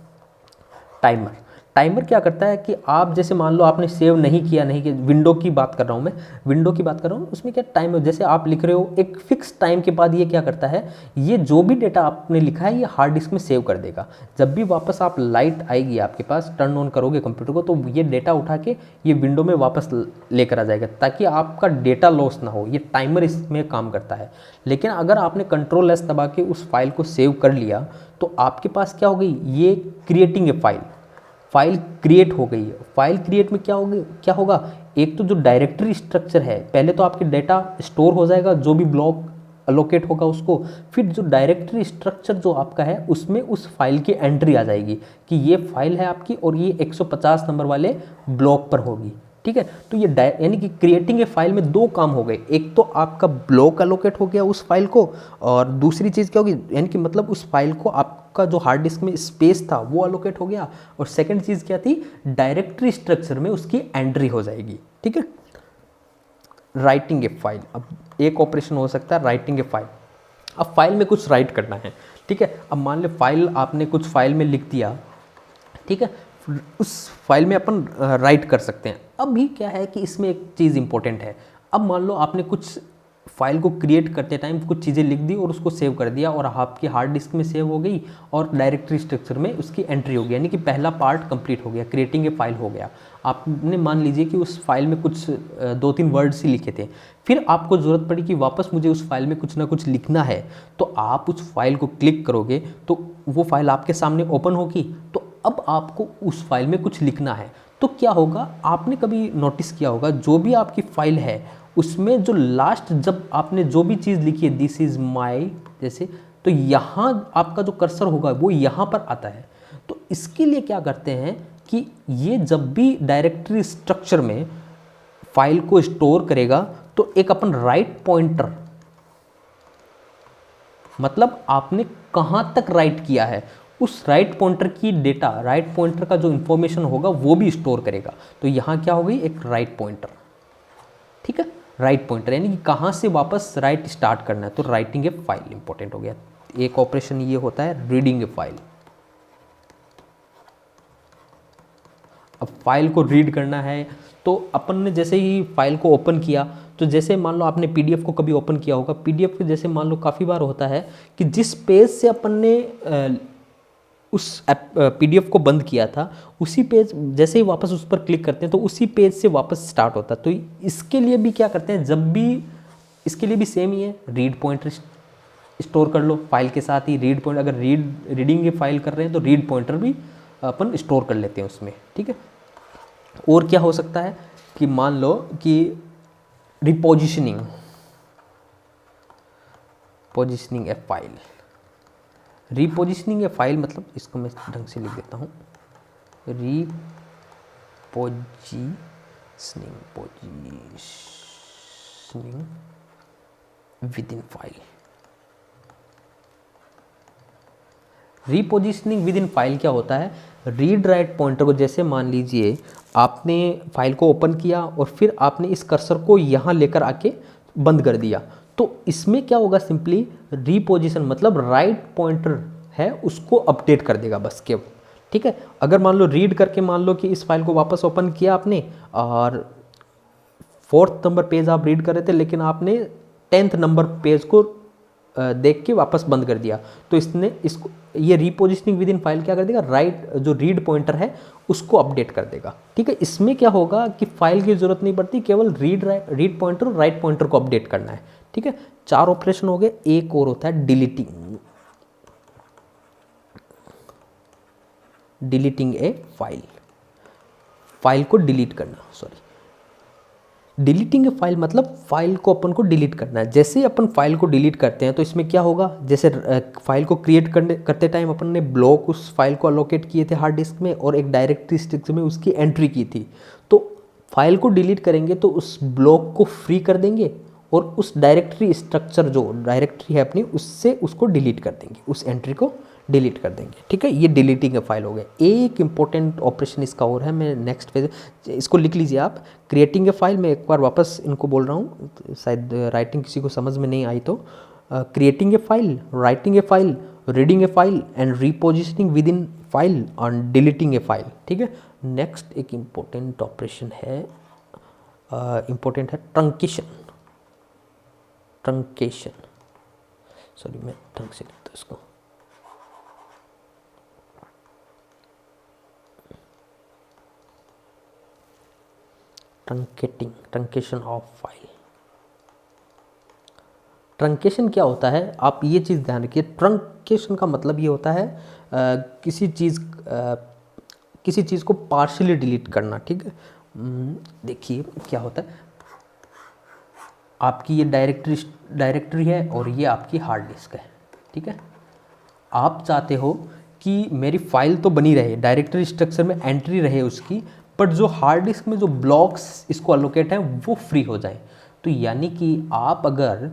टाइमर क्या करता है कि आप जैसे मान लो आपने सेव नहीं किया, विंडो की बात कर रहा हूँ मैं, विंडो की बात कर रहा हूँ, उसमें क्या टाइमर, जैसे आप लिख रहे हो एक फिक्स टाइम के बाद ये क्या करता है, ये जो भी डेटा आपने लिखा है ये हार्ड डिस्क में सेव कर देगा। जब भी वापस आप लाइट आएगी आपके पास, टर्न ऑन करोगे कंप्यूटर को, तो ये डेटा उठा के ये विंडो में वापस लेकर आ जाएगा, ताकि आपका डेटा लॉस ना हो। ये टाइमर इसमें काम करता है। लेकिन अगर आपने कंट्रोल एस दबा के उस फाइल को सेव कर लिया, तो आपके पास क्या हो गई, ये क्रिएटिंग ए फाइल क्रिएट हो गई है। फाइल क्रिएट में क्या होगा, एक तो जो डायरेक्टरी स्ट्रक्चर है, पहले तो आपके डेटा स्टोर हो जाएगा, जो भी ब्लॉक अलोकेट होगा उसको, फिर जो डायरेक्टरी स्ट्रक्चर जो आपका है उसमें उस फाइल की एंट्री आ जाएगी कि ये फाइल है आपकी और ये 150 नंबर वाले ब्लॉक पर होगी, ठीक है। तो ये यानी कि क्रिएटिंग ए फाइल में दो काम हो गए, एक तो आपका ब्लॉक अलोकेट हो गया उस फाइल को, और दूसरी चीज़ क्या होगी, यानी कि मतलब उस फाइल को आपका जो हार्ड डिस्क में स्पेस था वो अलोकेट हो गया, और सेकंड चीज़ क्या थी, डायरेक्टरी स्ट्रक्चर में उसकी एंट्री हो जाएगी, ठीक है। राइटिंग ए फाइल, अब एक ऑपरेशन हो सकता है राइटिंग ए फाइल। अब फाइल में कुछ राइट करना है, ठीक है। अब मान ले फाइल आपने कुछ फाइल में लिख दिया, ठीक है, उस फाइल में अपन राइट कर सकते हैं। अभी क्या है कि इसमें एक चीज़ इंपॉर्टेंट है। अब मान लो आपने कुछ फाइल को क्रिएट करते टाइम कुछ चीज़ें लिख दी और उसको सेव कर दिया, और आपकी हार्ड डिस्क में सेव हो गई और डायरेक्टरी स्ट्रक्चर में उसकी एंट्री हो गई, यानी कि पहला पार्ट कंप्लीट हो गया, क्रिएटिंग ए फाइल हो गया। आपने मान लीजिए कि उस फाइल में कुछ 2-3 वर्ड्स ही लिखे थे, फिर आपको ज़रूरत पड़ी कि वापस मुझे उस फाइल में कुछ ना कुछ लिखना है, तो आप उस फाइल को क्लिक करोगे तो वो फाइल आपके सामने ओपन होगी। तो अब आपको उस फाइल में कुछ लिखना है, तो क्या होगा, आपने कभी नोटिस किया होगा, जो भी आपकी फाइल है उसमें जो लास्ट, जब आपने जो भी चीज़ लिखी है, दिस इज़ माई जैसे, तो यहाँ आपका जो कर्सर होगा वो यहाँ पर आता है। तो इसके लिए क्या करते हैं कि ये जब भी डायरेक्टरी स्ट्रक्चर में फाइल को स्टोर करेगा, तो एक अपन राइट पॉइंटर, मतलब आपने कहाँ तक राइट किया है, उस राइट पॉइंटर की डेटा, राइट पॉइंटर का जो इंफॉर्मेशन होगा वो भी स्टोर करेगा। तो यहाँ क्या हो गई, एक राइट पॉइंटर, ठीक है, राइट पॉइंटर, यानी कि कहाँ से वापस राइट स्टार्ट करना है। तो राइटिंग ए फाइल इंपॉर्टेंट हो गया। एक ऑपरेशन ये होता है रीडिंग ए फाइल। अब फाइल को रीड करना है, तो अपन ने जैसे ही फाइल को ओपन किया, तो जैसे मान लो आपने पीडीएफ को कभी ओपन किया होगा, पीडीएफ के जैसे मान लो काफ़ी बार होता है कि जिस पेज से अपन ने उस पीडीएफ को बंद किया था, उसी पेज जैसे ही वापस उस पर क्लिक करते हैं तो उसी पेज से वापस स्टार्ट होता है। तो इसके लिए भी क्या करते हैं, जब भी इसके लिए भी सेम ही है, रीड पॉइंटर स्टोर कर लो फाइल के साथ ही, रीड पॉइंट, अगर रीडिंग ये फाइल कर रहे हैं तो रीड पॉइंटर भी अपन स्टोर कर लेते हैं उसमें, ठीक है। और क्या हो सकता है कि मान लो कि रिपोजिशनिंग ए फाइल, रीपोजिशनिंग ए फाइल मतलब, इसको मैं ढंग से लिख देता हूँ, positioning with in file. Repositioning with in file क्या होता है, रीड राइट पॉइंटर को, जैसे मान लीजिए आपने फाइल को ओपन किया और फिर आपने इस कर्सर को यहाँ लेकर आके बंद कर दिया, तो इसमें क्या होगा, सिंपली रीपोजिशन मतलब राइट पॉइंटर है उसको अपडेट कर देगा बस केवल, ठीक है। अगर मान लो रीड करके, मान लो कि इस फाइल को वापस ओपन किया आपने और 4th नंबर पेज आप रीड कर रहे थे, लेकिन आपने 10th नंबर पेज को देख के वापस बंद कर दिया, तो इसने इसको ये रीपोजिशनिंग विद इन फाइल क्या कर देगा, राइट जो रीड पॉइंटर है उसको अपडेट कर देगा। ठीक है, इसमें क्या होगा कि फाइल की जरूरत नहीं पड़ती, केवल रीड पॉइंटर और राइट पॉइंटर को अपडेट करना है। ठीक है, 4 ऑपरेशन हो गए। एक और होता है डिलीटिंग, डिलीटिंग ए फाइल, फाइल को डिलीट करना, सॉरी डिलीटिंग ए फाइल मतलब फाइल को अपन को डिलीट करना है। जैसे ही अपन फाइल को डिलीट करते हैं तो इसमें क्या होगा, जैसे फाइल को क्रिएट करते टाइम अपन ने ब्लॉक उस फाइल को अलोकेट किए थे हार्ड डिस्क में और एक डायरेक्टरी स्ट्रक्चर में उसकी एंट्री की थी, तो फाइल को डिलीट करेंगे तो उस ब्लॉक को फ्री कर देंगे और उस डायरेक्टरी स्ट्रक्चर जो डायरेक्टरी है अपनी उससे उसको डिलीट कर देंगे, उस एंट्री को डिलीट कर देंगे। ठीक है, ये डिलीटिंग फाइल हो गया। एक इंपॉर्टेंट ऑपरेशन इसका और है, मैं नेक्स्ट पेज इसको लिख लीजिए आप। क्रिएटिंग ए फाइल, मैं एक बार वापस इनको बोल रहा हूँ, शायद राइटिंग किसी को समझ में नहीं आई तो। Creating a file, writing a file, reading A file and repositioning with in file and deleting A file. ठीक है, नेक्स्ट एक इम्पोर्टेंट ऑपरेशन है, इम्पोर्टेंट है ट्रंकेशन। ट्रंकेशन, सॉरी मैं ढंग से लिखता हूँ इसको, ट्रंकेटिंग, ट्रंकेशन ऑफ फाइल। ट्रंकेशन क्या होता है, आप ये चीज़ ध्यान रखिए। ट्रंकेशन का मतलब ये होता है किसी चीज़ को पार्शियली डिलीट करना। ठीक है, देखिए क्या होता है, आपकी ये डायरेक्टरी है और ये आपकी हार्ड डिस्क है। ठीक है, आप चाहते हो कि मेरी फाइल तो बनी रहे, डायरेक्टरी स्ट्रक्चर में एंट्री रहे उसकी, बट जो हार्ड डिस्क में जो ब्लॉक्स इसको अलोकेट हैं वो फ्री हो जाए। तो यानी कि आप अगर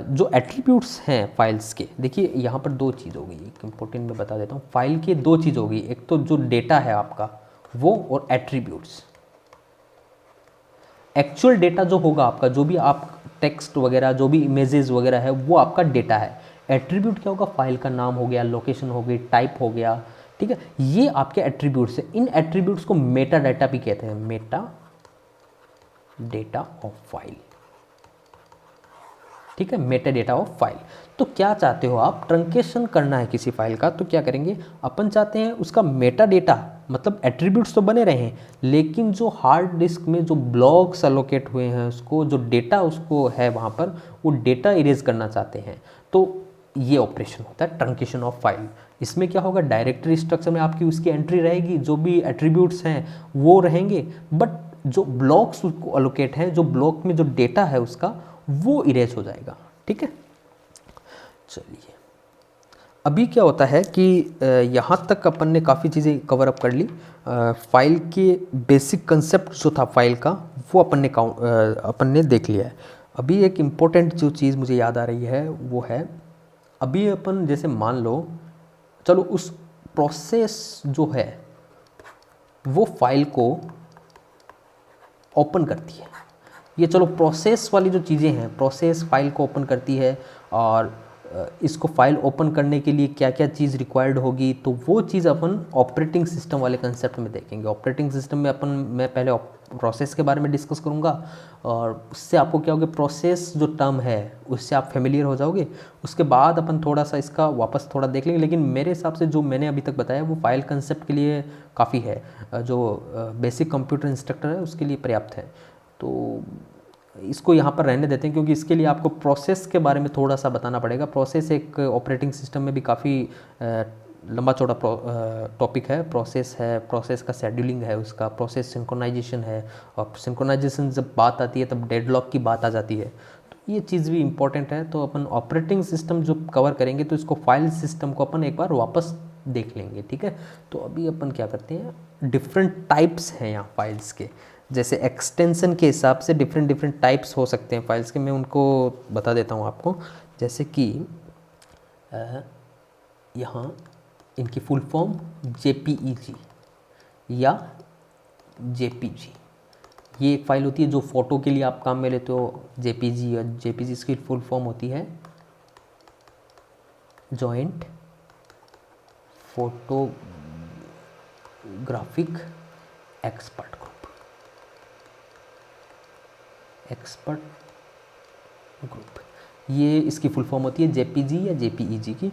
जो एट्रीब्यूट्स हैं फाइल्स के, देखिए यहाँ पर 2 चीज़ हो गई, एक इम्पोर्टेंट मैं बता देता हूँ। फाइल के 2 चीज़ हो गई, एक तो जो डेटा है आपका वो, और एट्रीब्यूट्स। एक्चुअल डेटा जो होगा आपका, जो भी आप टेक्स्ट वगैरह, जो भी इमेजेस वगैरह है वो आपका डेटा है। एट्रीब्यूट क्या होगा, फाइल का नाम हो गया, लोकेशन हो गई, टाइप हो गया। ठीक है, ये आपके एट्रीब्यूट्स है। इन एट्रीब्यूट्स को मेटा डाटा भी कहते हैं, मेटा डेटा ऑफ फाइल। ठीक है, मेटा डेटा ऑफ फाइल। तो क्या चाहते हो आप, ट्रंकेशन करना है किसी फाइल का, तो क्या करेंगे अपन, चाहते हैं उसका मेटा डेटा मतलब एट्रीब्यूट्स तो बने रहे, लेकिन जो हार्ड डिस्क में जो ब्लॉक्स अलोकेट हुए हैं उसको, जो डेटा उसको है वहाँ पर, वो डेटा इरेज करना चाहते हैं। तो ये ऑपरेशन होता है ट्रंकेशन ऑफ फाइल। इसमें क्या होगा, डायरेक्टरी स्ट्रक्चर में आपकी उसकी एंट्री रहेगी, जो भी एट्रीब्यूट्स हैं वो रहेंगे, बट जो ब्लॉक्स उसको अलोकेट हैं, जो ब्लॉक में जो डेटा है उसका, वो इरेज हो जाएगा। ठीक है, चलिए अभी क्या होता है कि यहाँ तक अपन ने काफ़ी चीज़ें कवर अप कर ली। फाइल के बेसिक कंसेप्ट जो था फाइल का वो अपन ने देख लिया है। अभी एक इम्पोर्टेंट जो चीज़ मुझे याद आ रही है वो है, अभी अपन जैसे मान लो, चलो उस प्रोसेस जो है वो फाइल को ओपन करती है। ये चलो प्रोसेस वाली जो चीज़ें हैं, प्रोसेस फाइल को ओपन करती है, और इसको फाइल ओपन करने के लिए क्या क्या चीज़ रिक्वायर्ड होगी, तो वो चीज़ अपन ऑपरेटिंग सिस्टम वाले कंसेप्ट में देखेंगे। ऑपरेटिंग सिस्टम में मैं पहले प्रोसेस के बारे में डिस्कस करूँगा, और उससे आपको क्या होगा, प्रोसेस जो टर्म है उससे आप फेमिलियर हो जाओगे। उसके बाद अपन थोड़ा सा इसका वापस थोड़ा देख लेंगे, लेकिन मेरे हिसाब से जो मैंने अभी तक बताया वो फाइल कंसेप्ट के लिए काफ़ी है, जो बेसिक कंप्यूटर इंस्ट्रक्टर है उसके लिए पर्याप्त है। तो इसको यहाँ पर रहने देते हैं, क्योंकि इसके लिए आपको प्रोसेस के बारे में थोड़ा सा बताना पड़ेगा। प्रोसेस एक ऑपरेटिंग सिस्टम में भी काफ़ी लंबा चौड़ा टॉपिक है। प्रोसेस है, प्रोसेस का शेड्यूलिंग है, उसका प्रोसेस सिंक्रोनाइजेशन है, और सिंक्रोनाइजेशन जब बात आती है तब डेडलॉक की बात आ जाती है। तो ये चीज़ भी इम्पॉर्टेंट है। तो अपन ऑपरेटिंग सिस्टम जो कवर करेंगे तो इसको फाइल सिस्टम को अपन एक बार वापस देख लेंगे। ठीक है, तो अभी अपन क्या करते हैं, डिफरेंट टाइप्स हैं यहाँ फाइल्स के, जैसे एक्सटेंशन के हिसाब से डिफरेंट टाइप्स हो सकते हैं फाइल्स के। मैं उनको बता देता हूँ आपको, जैसे कि यहाँ इनकी फुल फॉर्म JPEG या JPG, ये एक फ़ाइल होती है जो फ़ोटो के लिए आप काम में लेते हो। JPG या JPG इसकी फुल फॉर्म होती है जॉइंट फोटोग्राफिक एक्सपर्ट ग्रुप। ये इसकी फुल फॉर्म होती है जेपीजी या जेपीईजी की।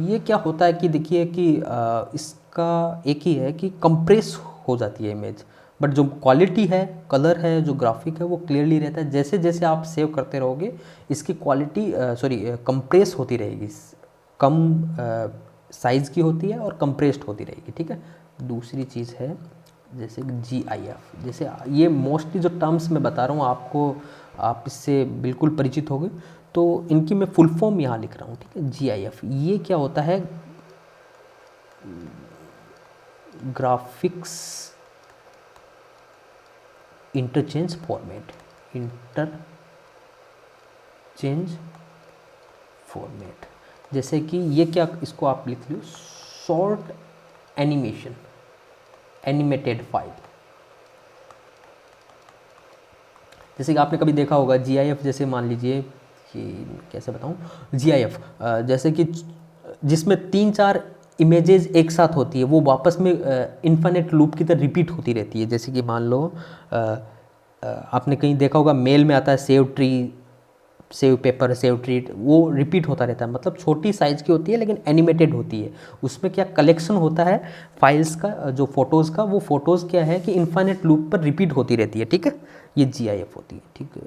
ये क्या होता है कि देखिए कि इसका एक ही है कि कंप्रेस हो जाती है इमेज, बट जो क्वालिटी है, कलर है, जो ग्राफिक है वो क्लियरली रहता है। जैसे जैसे आप सेव करते रहोगे इसकी क्वालिटी कंप्रेस होती रहेगी, कम साइज़ की होती है और कंप्रेस्ड होती रहेगी, ठीक है। दूसरी चीज़ है जैसे GIF, जैसे ये मोस्टली जो टर्म्स मैं बता रहा हूँ आपको, आप इससे बिल्कुल परिचित होंगे, तो इनकी मैं फुल फॉर्म यहाँ लिख रहा हूँ, ठीक है। GIF ये क्या होता है, graphics interchange format, interchange format. जैसे कि ये क्या, इसको आप लिख लो शॉर्ट एनिमेशन, एनिमेटेड फाइल। जैसे कि आपने कभी देखा होगा GIF, जैसे मान लीजिए कि कैसे बताऊँ, GIF जैसे कि जिसमें 3-4 इमेजेस एक साथ होती है, वो वापस में इन्फिनिट लूप की तरह रिपीट होती रहती है। जैसे कि मान लो आपने कहीं देखा होगा मेल में आता है save tree, save paper, save treat, वो रिपीट होता रहता है। मतलब छोटी साइज़ की होती है लेकिन एनिमेटेड होती है। उसमें क्या कलेक्शन होता है फाइल्स का, जो फोटोज़ का, वो फोटोज़ क्या है कि इन्फिनिट लूप पर रिपीट होती रहती है, ठीक है। ये GIF होती है, ठीक है।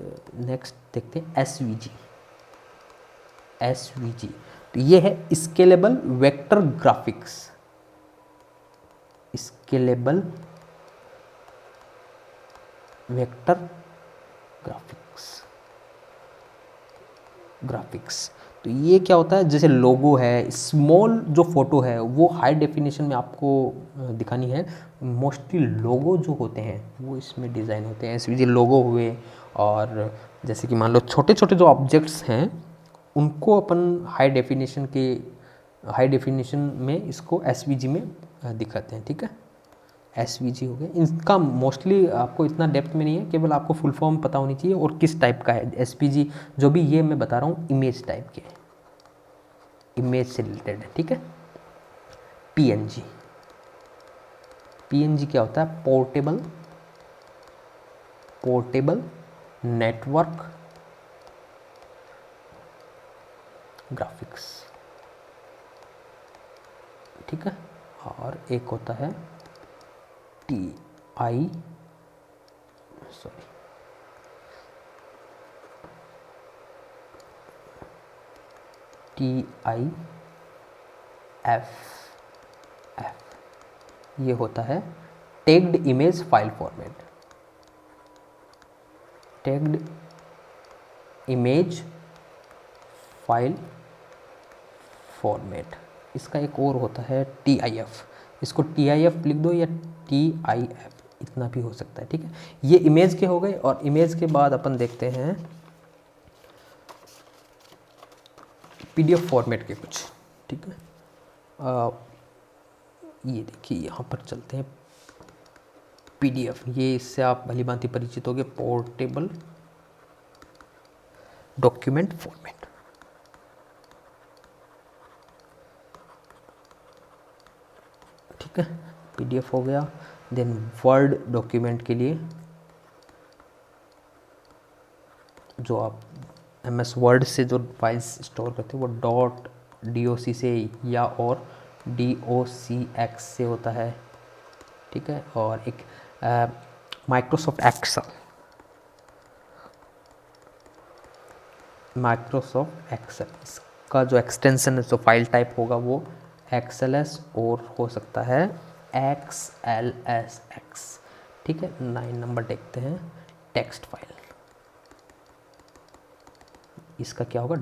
नेक्स्ट देखते हैं SVG। SVG तो ये है scalable vector graphics, scalable vector graphics. तो ये क्या होता है, जैसे लोगो है, स्मॉल जो फोटो है वो हाई डेफिनेशन में आपको दिखानी है। मोस्टली लोगो जो होते हैं वो इसमें डिज़ाइन होते हैं, SVG लोगो हुए। और जैसे कि मान लो छोटे छोटे जो ऑब्जेक्ट्स हैं उनको अपन हाई डेफिनेशन में इसको SVG में दिखाते हैं, ठीक है। SVG हो गया। इनका मोस्टली आपको इतना डेप्थ में नहीं है, केवल आपको फुल फॉर्म पता होनी चाहिए और किस टाइप का है SVG। जो भी ये मैं बता रहा हूँ इमेज टाइप के, इमेज से रिलेटेड है, ठीक है। PNG, PNG क्या होता है, पोर्टेबल नेटवर्क ग्राफिक्स, ठीक है। और एक होता है TIF, ये होता है tagged image file format, tagged image file format. इसका एक और होता है TIF, इसको TIF लिख दो या TIF, इतना भी हो सकता है, ठीक है। ये इमेज के हो गए। और इमेज के बाद अपन देखते हैं PDF फॉर्मेट के कुछ, ठीक है। ये देखिए यहाँ पर चलते हैं PDF, ये इससे आप भली भांति परिचित होंगे, पोर्टेबल डॉक्यूमेंट फॉर्मेट, ठीक है। PDF हो गया। देन वर्ड डॉक्यूमेंट के लिए जो आप MS वर्ड से जो फाइल्स स्टोर करते हो वो .doc से या और docx से होता है, ठीक है। और एक माइक्रोसॉफ्ट एक्सेल, इसका जो एक्सटेंशन है, जो फाइल टाइप होगा वो XLS और हो सकता है XLSX, ठीक है। 9 नंबर देखते हैं टेक्स्ट फाइल, इसका क्या होगा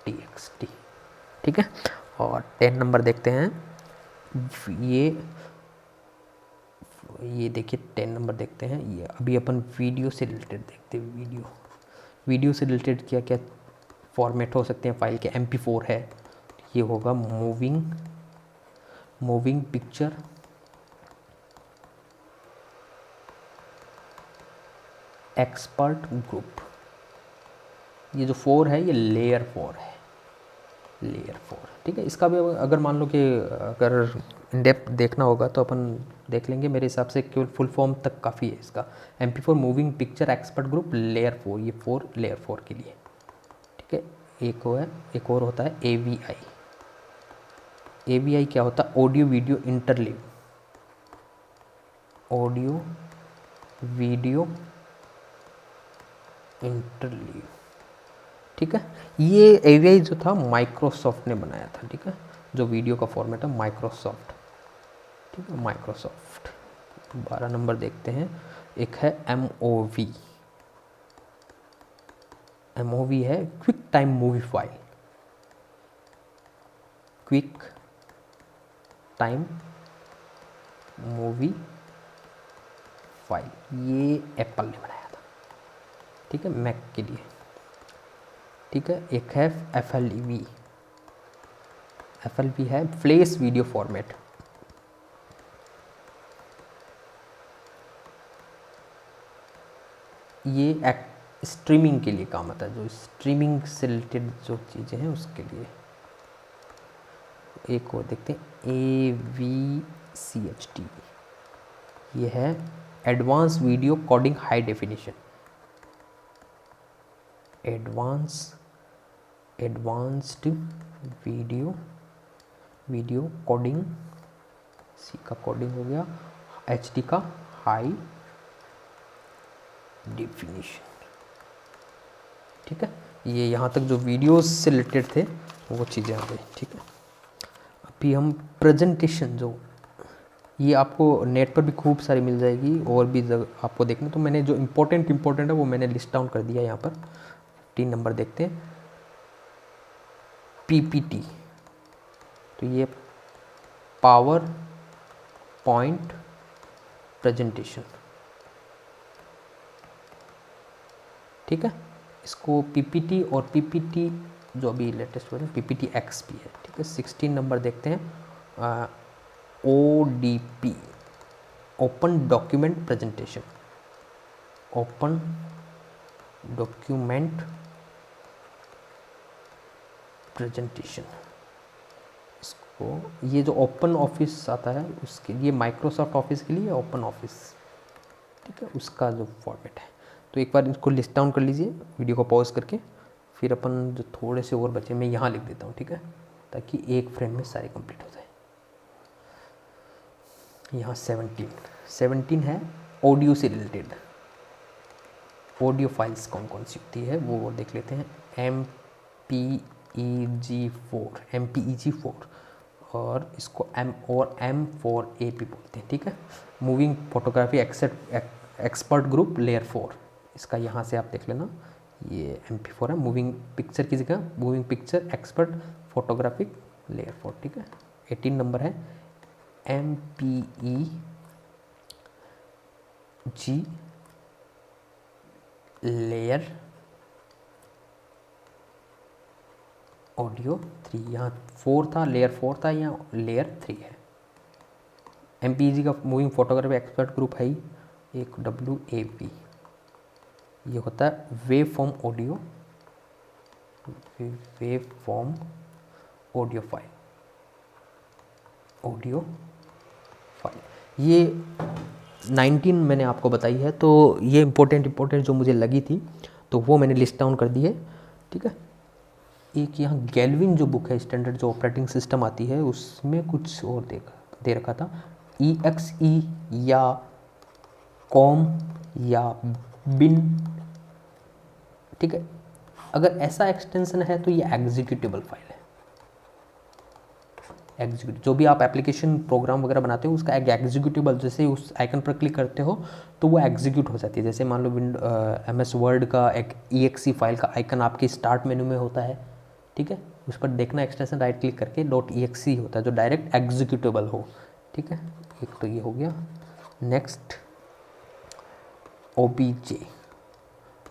.txt, ठीक है। और 10 नंबर देखते हैं, ये देखिए 10 नंबर देखते हैं। ये अभी अपन वीडियो से रिलेटेड देखते हैं। वीडियो से रिलेटेड क्या क्या फॉर्मेट हो सकते हैं फाइल के। MP4 है, ये होगा मूविंग पिक्चर एक्सपर्ट ग्रुप। ये जो 4 है ये लेयर 4 है, ठीक है। इसका भी अगर मान लो कि अगर इन डेप्थ देखना होगा तो अपन देख लेंगे। मेरे हिसाब से केवल फुल फॉर्म तक काफ़ी है इसका। MP4 moving picture expert group layer 4, ये 4 लेयर 4 के लिए, ठीक है। एक और होता है AVI। AVI क्या होता है? Audio video interleave, audio video interleave, ठीक है। ये AVI जो था माइक्रोसॉफ्ट ने बनाया था, ठीक है। जो वीडियो का फॉर्मेट है माइक्रोसॉफ्ट, ठीक है, माइक्रोसॉफ्ट। 12 नंबर देखते हैं, एक है MOV। MOV है quick time movie file, quick time movie file, ये एप्पल ने बनाया था, ठीक है, मैक के लिए, ठीक है। एक है FLV, FLV है फ्लैश वीडियो फॉर्मेट। ये स्ट्रीमिंग के लिए काम आता है, जो स्ट्रीमिंग से रिलेटेड जो चीज़ें हैं उसके लिए। एक और देखते हैं AVCHD, ये है advance video coding high definition, advanced video coding, C का कोडिंग हो गया, HD का हाई डेफिनेशन, ठीक है। ये यहाँ तक जो वीडियोस से रिलेटेड थे वो चीज़ें आ गई, ठीक है। अभी हम प्रेजेंटेशन, जो ये आपको नेट पर भी खूब सारी मिल जाएगी और भी आपको देखना, तो मैंने जो इम्पोर्टेंट है वो मैंने लिस्ट डाउन कर दिया यहाँ पर। 3 नंबर देखते हैं, PPT, तो ये पावर पॉइंट प्रेजेंटेशन, ठीक है। इसको PPT और PPT जो अभी लेटेस्ट वर्जन PPT X भी है, ठीक है। 16 नंबर देखते हैं, ODP, open document presentation, open document presentation. इसको, ये जो ओपन ऑफिस आता है उसके लिए, माइक्रोसॉफ्ट ऑफिस के लिए ओपन ऑफिस, ठीक है, उसका जो फॉर्मेट है। तो एक बार इसको लिस्ट डाउन कर लीजिए वीडियो को पॉज करके, फिर अपन जो थोड़े से और बचे मैं यहाँ लिख देता हूँ, ठीक है, ताकि एक फ्रेम में सारे कंप्लीट हो जाए। यहाँ 17 है ऑडियो से रिलेटेड, ऑडियो फाइल्स कौन कौन सी होती है वो देख लेते हैं। MPEG4 और इसको M4A भी बोलते हैं, ठीक है। Moving photography expert group layer 4, इसका यहाँ से आप देख लेना, ये MP4 है। मूविंग पिक्चर की जगह moving picture expert photographic layer 4, ठीक है। 18 नंबर है MPEG लेयर ऑडियो 3, यहाँ 4 था, लेयर 4 था, यहाँ लेयर 3 है। MPEG का मूविंग फोटोग्राफी एक्सपर्ट ग्रुप है एक WAV, ये होता है वेव फॉर्म ऑडियो फाइल, ये 19 मैंने आपको बताई है। तो ये इम्पोर्टेंट जो मुझे लगी थी तो वो मैंने लिस्ट डाउन कर दी है, ठीक है। एक यहाँ गैल्विन जो बुक है, स्टैंडर्ड जो ऑपरेटिंग सिस्टम आती है, उसमें कुछ और दे रखा था, EXE या कॉम या बिन, ठीक है। अगर ऐसा एक्सटेंशन है तो ये एग्जीक्यूटेबल फाइल है। जो भी आप एप्लीकेशन प्रोग्राम वगैरह बनाते हो उसका एक एग्जीक्यूटेबल, जैसे उस आइकन पर क्लिक करते हो तो वो एग्जीक्यूट हो जाती है। जैसे मान लो MS वर्ड का एक EXE फाइल का आइकन आपके स्टार्ट मेनू में होता है, ठीक है, उस पर देखना एक्सटेंशन, राइट क्लिक करके .exe होता है जो डायरेक्ट एग्जीक्यूटेबल हो, ठीक है। एक तो ये हो गया। नेक्स्ट OBJ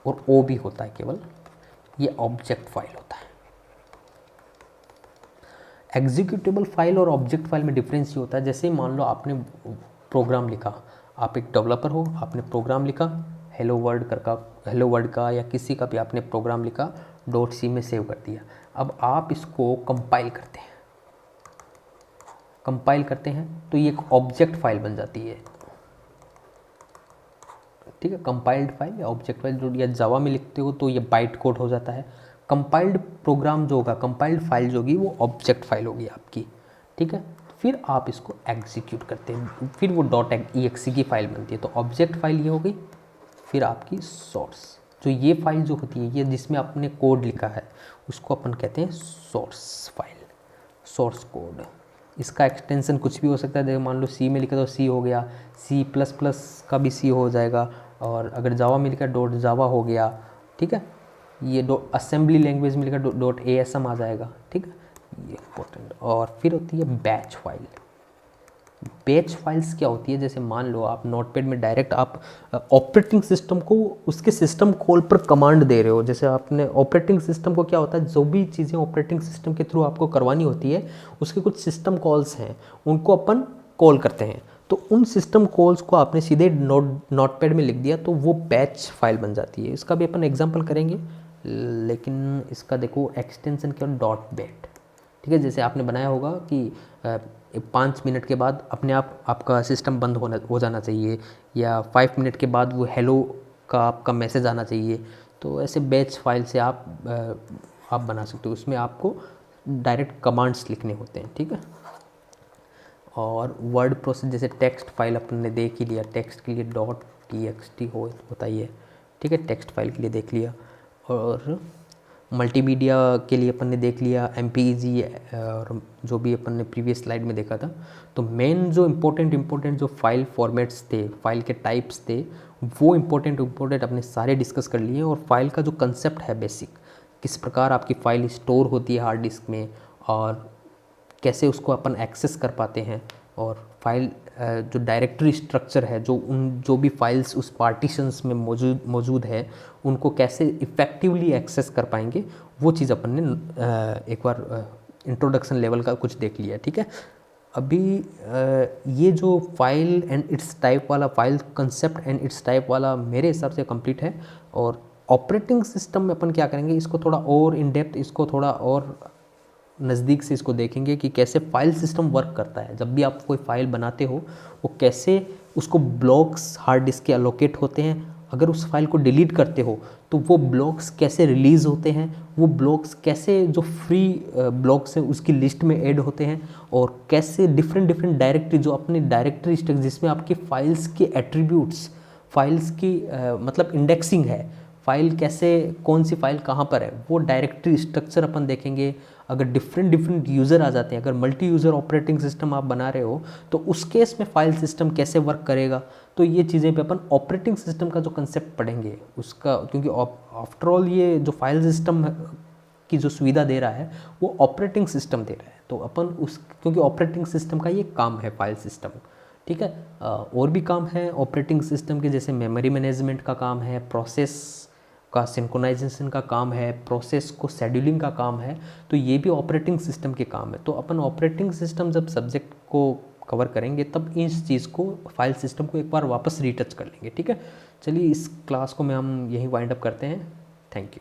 और OB होता है केवल, ये ऑब्जेक्ट फाइल होता है। एग्जीक्यूटेबल फाइल और ऑब्जेक्ट फाइल में डिफरेंस ये होता है, जैसे मान लो आपने प्रोग्राम लिखा, आप एक डेवलपर हो, आपने प्रोग्राम लिखा हेलो वर्ड का या किसी का भी आपने प्रोग्राम लिखा, .c में सेव कर दिया। अब आप इसको कंपाइल करते हैं तो ये एक ऑब्जेक्ट फाइल बन जाती है, ठीक है। कंपाइल्ड फाइल या ऑब्जेक्ट फाइल, जो या जावा में लिखते हो तो ये बाइट कोड हो जाता है, कंपाइल्ड प्रोग्राम जो होगा, कंपाइल्ड फाइल जो होगी वो ऑब्जेक्ट फाइल होगी आपकी, ठीक है। फिर आप इसको एग्जीक्यूट करते हैं, फिर वो .exe की फाइल बनती है। तो ऑब्जेक्ट फाइल ये हो गई, फिर आपकी सोर्स, जो ये फाइल जो होती है, ये जिसमें आपने कोड लिखा है उसको अपन कहते हैं सोर्स फाइल, सोर्स कोड। इसका एक्सटेंशन कुछ भी हो सकता है, देखो मान लो सी में लिखा तो सी हो गया, C++ का भी सी हो जाएगा, और अगर जावा में लिखा .java हो गया, ठीक है। ये असेंबली लैंग्वेज में लिखा .asm आ जाएगा, ठीक है, ये इंपॉर्टेंट। और फिर होती है बैच फाइल। बैच फाइल्स क्या होती है, जैसे मान लो आप नोटपैड में डायरेक्ट आप ऑपरेटिंग सिस्टम को उसके सिस्टम कॉल पर कमांड दे रहे हो। जैसे आपने ऑपरेटिंग सिस्टम को क्या होता है, जो भी चीज़ें ऑपरेटिंग सिस्टम के थ्रू आपको करवानी होती है उसके कुछ सिस्टम कॉल्स हैं, उनको अपन कॉल करते हैं। तो उन सिस्टम कॉल्स को आपने सीधे नोटपैड में लिख दिया तो वो बैच फाइल बन जाती है। इसका भी अपन एग्जाम्पल करेंगे, लेकिन इसका देखो एक्सटेंशन क्या, .bat, ठीक है। जैसे आपने बनाया होगा कि 5 मिनट के बाद अपने आप आपका सिस्टम बंद हो जाना चाहिए, या 5 मिनट के बाद वो हेलो का आपका मैसेज आना चाहिए। तो ऐसे बैच फाइल से आप बना सकते हो, उसमें आपको डायरेक्ट कमांड्स लिखने होते हैं, ठीक है। और वर्ड प्रोसेस, जैसे टेक्स्ट फाइल अपन ने देख ही लिया, टेक्स्ट के लिए .txt होता ही है, ठीक है, टेक्स्ट फाइल के लिए देख लिया। और मल्टीमीडिया के लिए अपन ने देख लिया MPEG, और जो भी अपन ने प्रीवियस स्लाइड में देखा था। तो मेन जो इम्पोर्टेंट जो फाइल फॉर्मेट्स थे, फाइल के टाइप्स थे, वो इम्पोर्टेंट अपने सारे डिस्कस कर लिए। और फाइल का जो कंसेप्ट है बेसिक, किस प्रकार आपकी फ़ाइल स्टोर होती है हार्ड डिस्क में, और कैसे उसको अपन एक्सेस कर पाते हैं, और फाइल जो डायरेक्टरी स्ट्रक्चर है, जो भी फाइल्स उस पार्टीशंस में मौजूद है, उनको कैसे इफ़ेक्टिवली एक्सेस कर पाएंगे, वो चीज़ अपन ने एक बार इंट्रोडक्शन लेवल का कुछ देख लिया, ठीक है। अभी ये जो फाइल एंड इट्स टाइप वाला, file concept and it's type वाला मेरे हिसाब से कंप्लीट है। और ऑपरेटिंग सिस्टम में अपन क्या करेंगे, इसको थोड़ा और इन डेप्थ, इसको थोड़ा और नज़दीक से इसको देखेंगे कि कैसे फाइल सिस्टम वर्क करता है। जब भी आप कोई फाइल बनाते हो, वो कैसे उसको ब्लॉक्स हार्ड डिस्क के अलोकेट होते हैं, अगर उस फाइल को डिलीट करते हो तो वो ब्लॉक्स कैसे रिलीज़ होते हैं, वो ब्लॉक्स कैसे जो फ्री ब्लॉक्स हैं उसकी लिस्ट में ऐड होते हैं, और कैसे डिफरेंट डायरेक्टरी, जो अपनी डायरेक्टरी स्ट्रक्चर जिसमें आपके फाइल्स के एट्रीब्यूट्स, फाइल्स की मतलब इंडेक्सिंग है, फाइल कैसे, कौन सी फाइल कहाँ पर है, वो डायरेक्टरी स्ट्रक्चर अपन देखेंगे। अगर डिफरेंट यूज़र आ जाते हैं, अगर मल्टी यूज़र ऑपरेटिंग सिस्टम आप बना रहे हो, तो उस केस में फाइल सिस्टम कैसे वर्क करेगा। तो ये चीज़ें पे अपन ऑपरेटिंग सिस्टम का जो कंसेप्ट पढ़ेंगे उसका, क्योंकि आफ्टर ऑल ये जो फाइल सिस्टम की जो सुविधा दे रहा है वो ऑपरेटिंग सिस्टम दे रहा है। तो अपन क्योंकि ऑपरेटिंग सिस्टम का ये काम है फाइल सिस्टम, ठीक है। और भी काम है ऑपरेटिंग सिस्टम के, जैसे मेमोरी मैनेजमेंट का काम है, प्रोसेस का सिंक्रोनाइजेशन का काम है, प्रोसेस को शेड्यूलिंग का काम है। तो ये भी ऑपरेटिंग सिस्टम के काम है। तो अपन ऑपरेटिंग सिस्टम जब सब्जेक्ट को कवर करेंगे तब इस चीज़ को, फाइल सिस्टम को एक बार वापस रीटच कर लेंगे, ठीक है। चलिए इस क्लास को हम यहीं वाइंड अप करते हैं। Thank you.